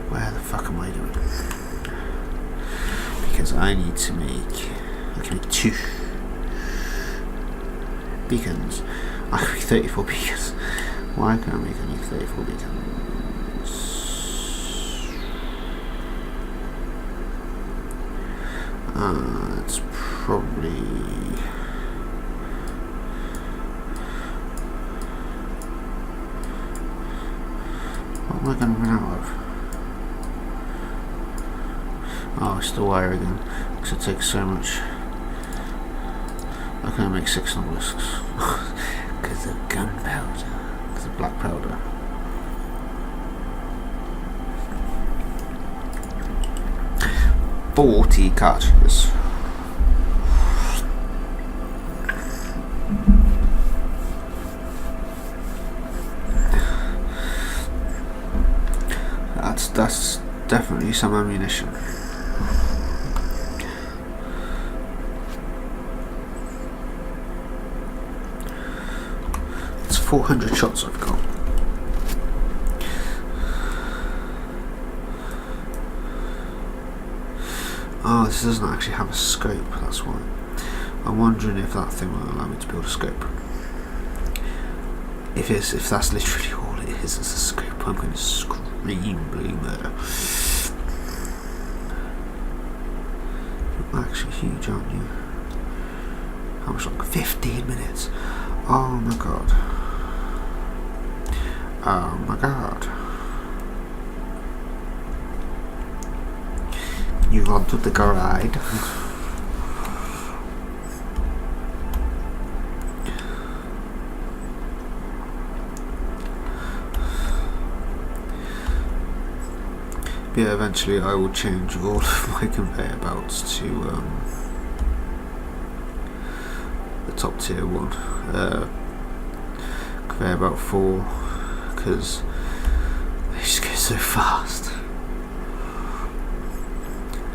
Where the fuck am I doing? Because I can make 2 beacons. I can make 34 beacons. Why can't I make only 34 beacons? It's probably what am I going to run out of? Oh, it's the wire again, because it takes so much. I can make 6 obelisks because of gunpowder, because of black powder. $40 cartridges. That's definitely some ammunition. It's 400 shots I've got. Oh, this doesn't actually have a scope, that's why. I'm wondering if that thing will allow me to build a scope. If that's literally all it is, it's a scope, I'm going to scream bloody murder. You're actually huge, aren't you? How much longer? 15 minutes. Oh my god. Oh my god. You want to take a ride? Yeah, eventually I will change all of my conveyor belts to the top tier one, conveyor belt 4, because they just go so fast.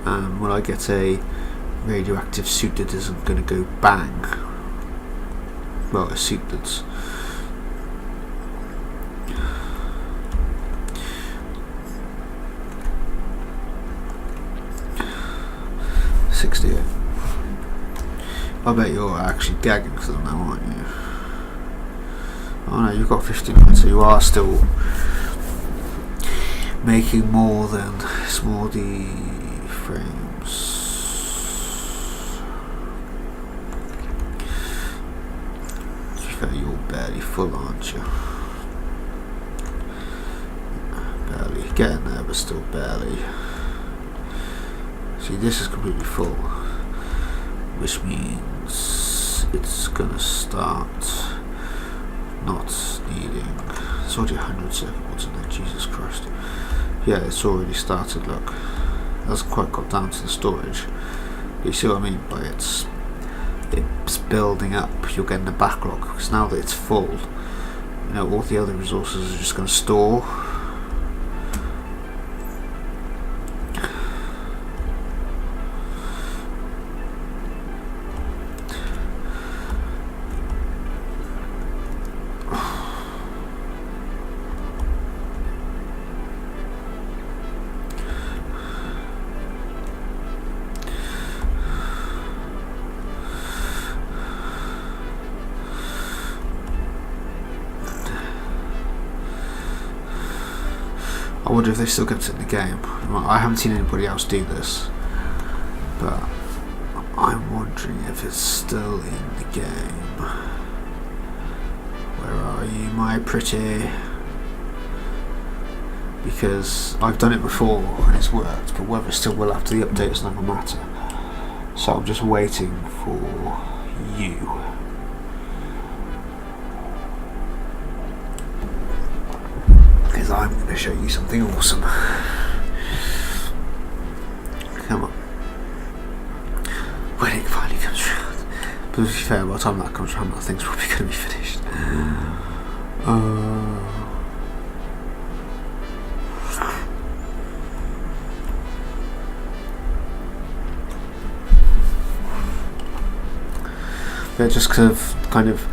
And when I get a radioactive suit that isn't going to go bang, well, a suit that's 68. I bet you're actually gagging for them now, aren't you? Oh no, you've got 15 minutes, so you are still making more than small D frames. To be fair, you're barely full, aren't you? Barely getting there, but still barely. See, this is completely full, which means it's gonna start not needing. It's already 100 circuit boards in there, Jesus Christ. Yeah, it's already started, look. It hasn't quite got down to the storage. You see what I mean by it's building up, you're getting a backlog, because now that it's full, all the other resources are just gonna store. I wonder if they still kept it in the game. I haven't seen anybody else do this, but I'm wondering if it's still in the game. Where are you, my pretty? Because I've done it before and it's worked, but whether it still will after the update is another matter. So I'm just waiting for you. Because I'm going to show you something awesome. Come on. When it finally comes round. But to be fair, by the time that comes round, that thing's probably going to be finished. Yeah, just because of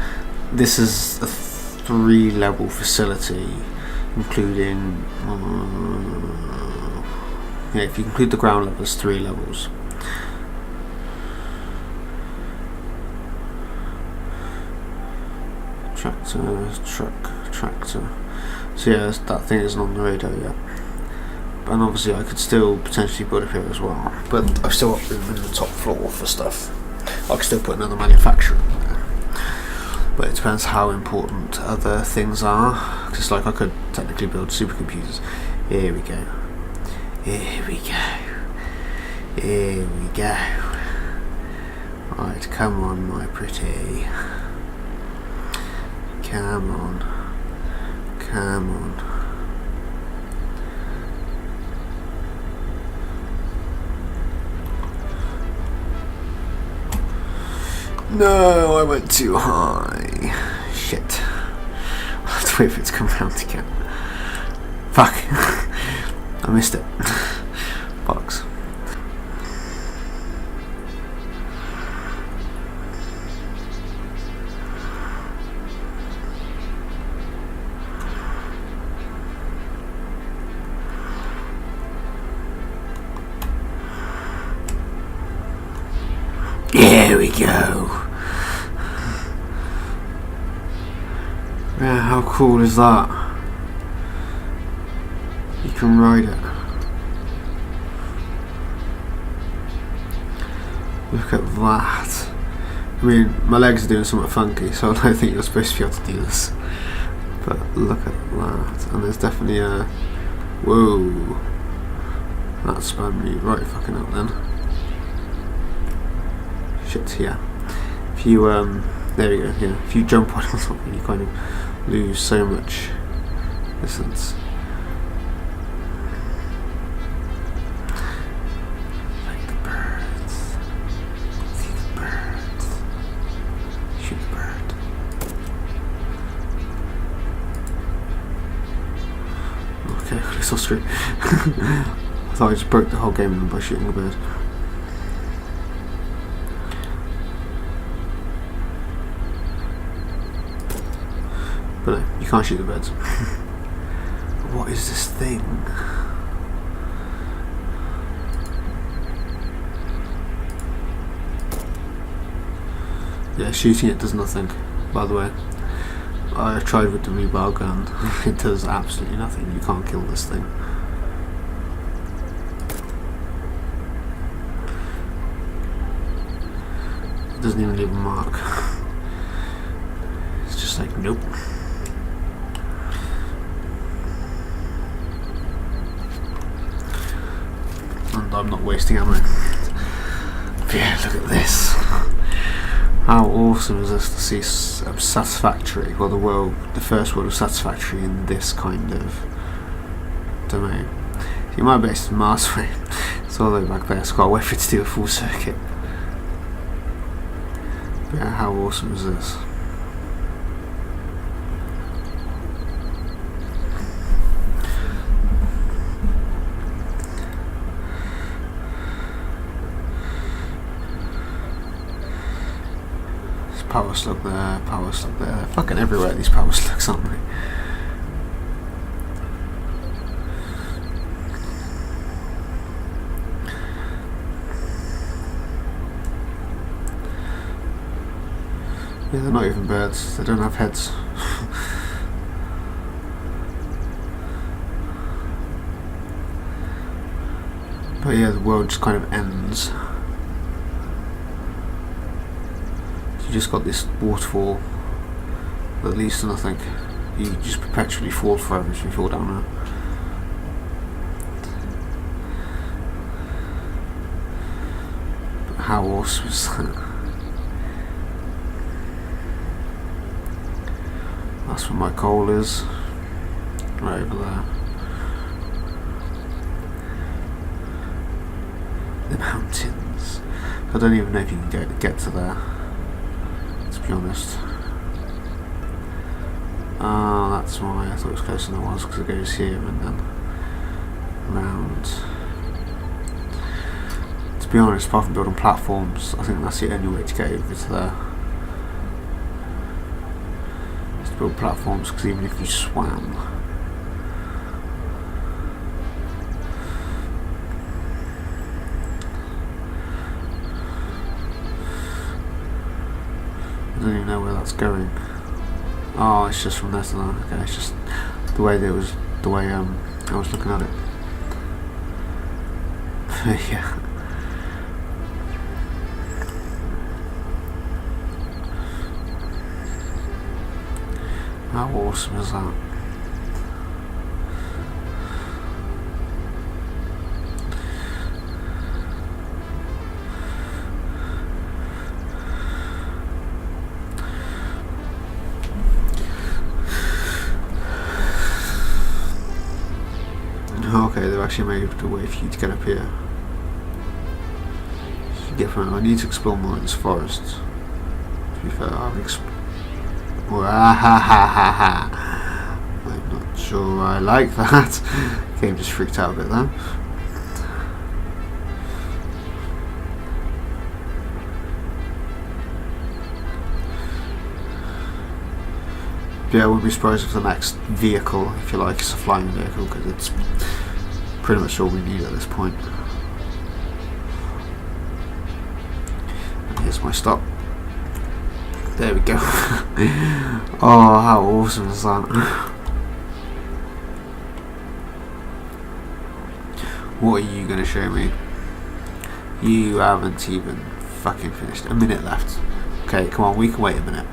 this is a 3-level facility, including if you include the ground level, it's 3 levels. Tractor. So yeah, that thing isn't on the radar yet. And obviously I could still potentially put it here as well. But I've still got room in the top floor for stuff. I could still put another manufacturer in there. But it depends how important other things are. Because like I could technically build supercomputers. Here we go. Right, come on my pretty. Come on. No, I went too high. Shit. I'll have to wait for it to come round again. Fuck. I missed it. Bollocks. Here we go. Yeah, how cool is that? You can ride it. Look at that. I mean, my legs are doing something funky, so I don't think you're supposed to be able to do this. But look at that. And there's definitely a... Whoa. That spun me right fucking up then. Shit, yeah. If you, there we go, yeah. If you jump on something, you kind of lose so much distance. Like the birds. See the birds. Shoot the bird. Okay, it's all straight. I thought I just broke the whole game by shooting a bird. But no, you can't shoot the birds. What is this thing? Yeah, shooting it does nothing, by the way. I tried with the mobile gun. It does absolutely nothing. You can't kill this thing. It doesn't even leave a mark. It's just like, nope. And I'm not wasting ammo. But yeah, look at this. How awesome is this to see Satisfactory, well the first world of Satisfactory in this kind of domain. See, my base is miles away. It's all the way back there, so I've got to wait for it to do a full circuit. But yeah, how awesome is this? Power slug there, power slug there. They're fucking everywhere, these power slugs, aren't they? Yeah, they're not even birds, they don't have heads. But yeah, the world just kind of ends. You just got this waterfall that leads to nothing. You just perpetually fall forever if you fall down there. But how awesome is that? That's where my goal is. Right over there. The mountains. I don't even know if you can get to there, to be honest. Ah, that's why I thought it was closer than it was, because it goes here and then round. To be honest, apart from building platforms, I think that's the only way to get over to there. Is to build platforms, because even if you swam, I don't even know where that's going. Oh, it's just from there to there. Okay, it's just the way that it was, the way I was looking at it. Yeah. How awesome is that? Okay, they've actually made a way for you to get up here. It's different. I need to explore more in this forest. To be fair, I'm not sure I like that. Game just freaked out a bit there. Yeah, I wouldn't be surprised if the next vehicle, if you like, is a flying vehicle, because it's pretty much all we need at this point. And here's my stop. There we go. Oh, how awesome is that? What are you going to show me? You haven't even fucking finished. A minute left. Okay, come on, we can wait a minute.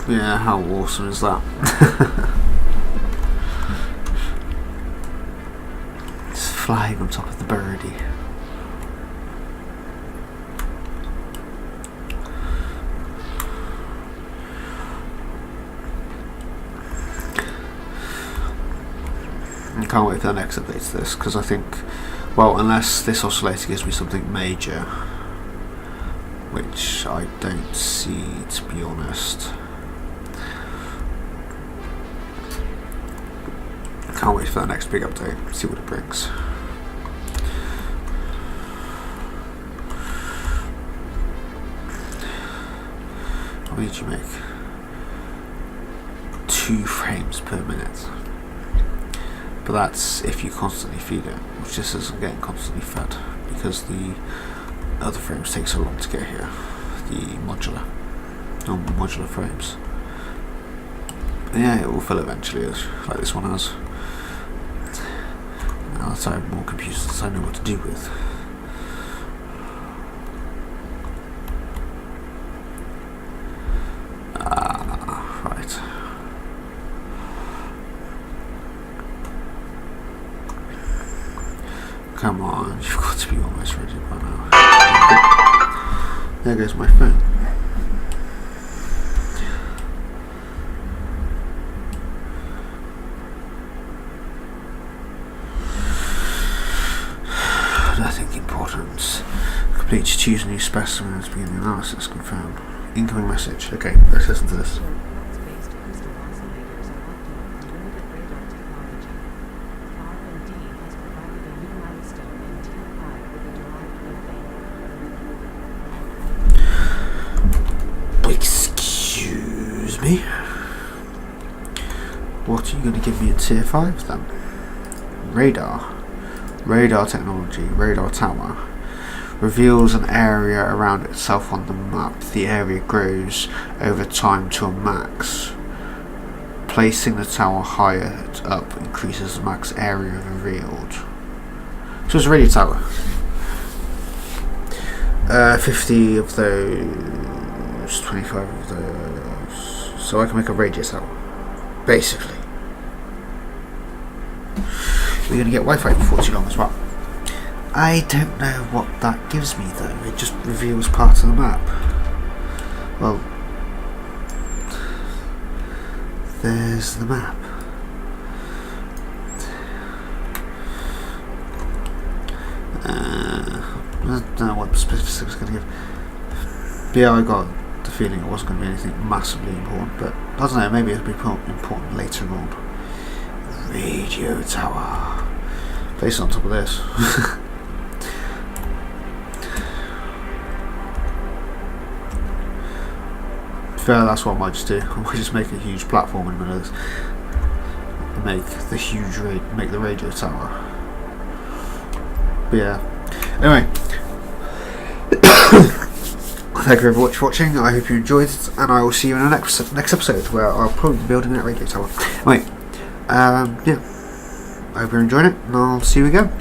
Yeah, how awesome is that? It's flying on top of the birdie. I can't wait for the next update to this, because I think, well, unless this oscillator gives me something major, which I don't see, to be honest. Can't wait for the next big update, see what it brings. What did you make? 2 frames per minute. But that's if you constantly feed it, which this isn't getting constantly fed, because the other frames take so long to get here. The modular frames. But yeah, it will fill eventually, like this one has. Now that I have more computers that I know what to do with. Right. Come on, you've got to be almost ready by now. There goes my phone. Nothing important. Complete to choose a new specimen to begin the analysis. Confirmed. Incoming message. Okay, let's listen to this. Excuse me? What are you going to give me in tier 5 then? Radar technology, radar tower. reveals an area around itself on the map. The area grows over time to a max. Placing the tower higher up increases the max area revealed. So it's a radio tower. 50 of those, 25 of those. So I can make a radio tower, basically. We're going to get Wi-Fi before too long as well. I don't know what that gives me though. It just reveals parts of the map. Well, there's the map. I don't know what the specifics it's going to give. But yeah, I got the feeling it wasn't going to be anything massively important, but I don't know, maybe it'll be important later on. Radio tower. Place on top of this. Fair, that's what I might just do. I might just make a huge platform in the middle of this. Make the radio tower. But yeah. Anyway. Thank you very much for watching. I hope you enjoyed it, and I will see you in the next episode where I'll probably be building that radio tower. Anyway, yeah. I hope you're enjoying it, and I'll see you again.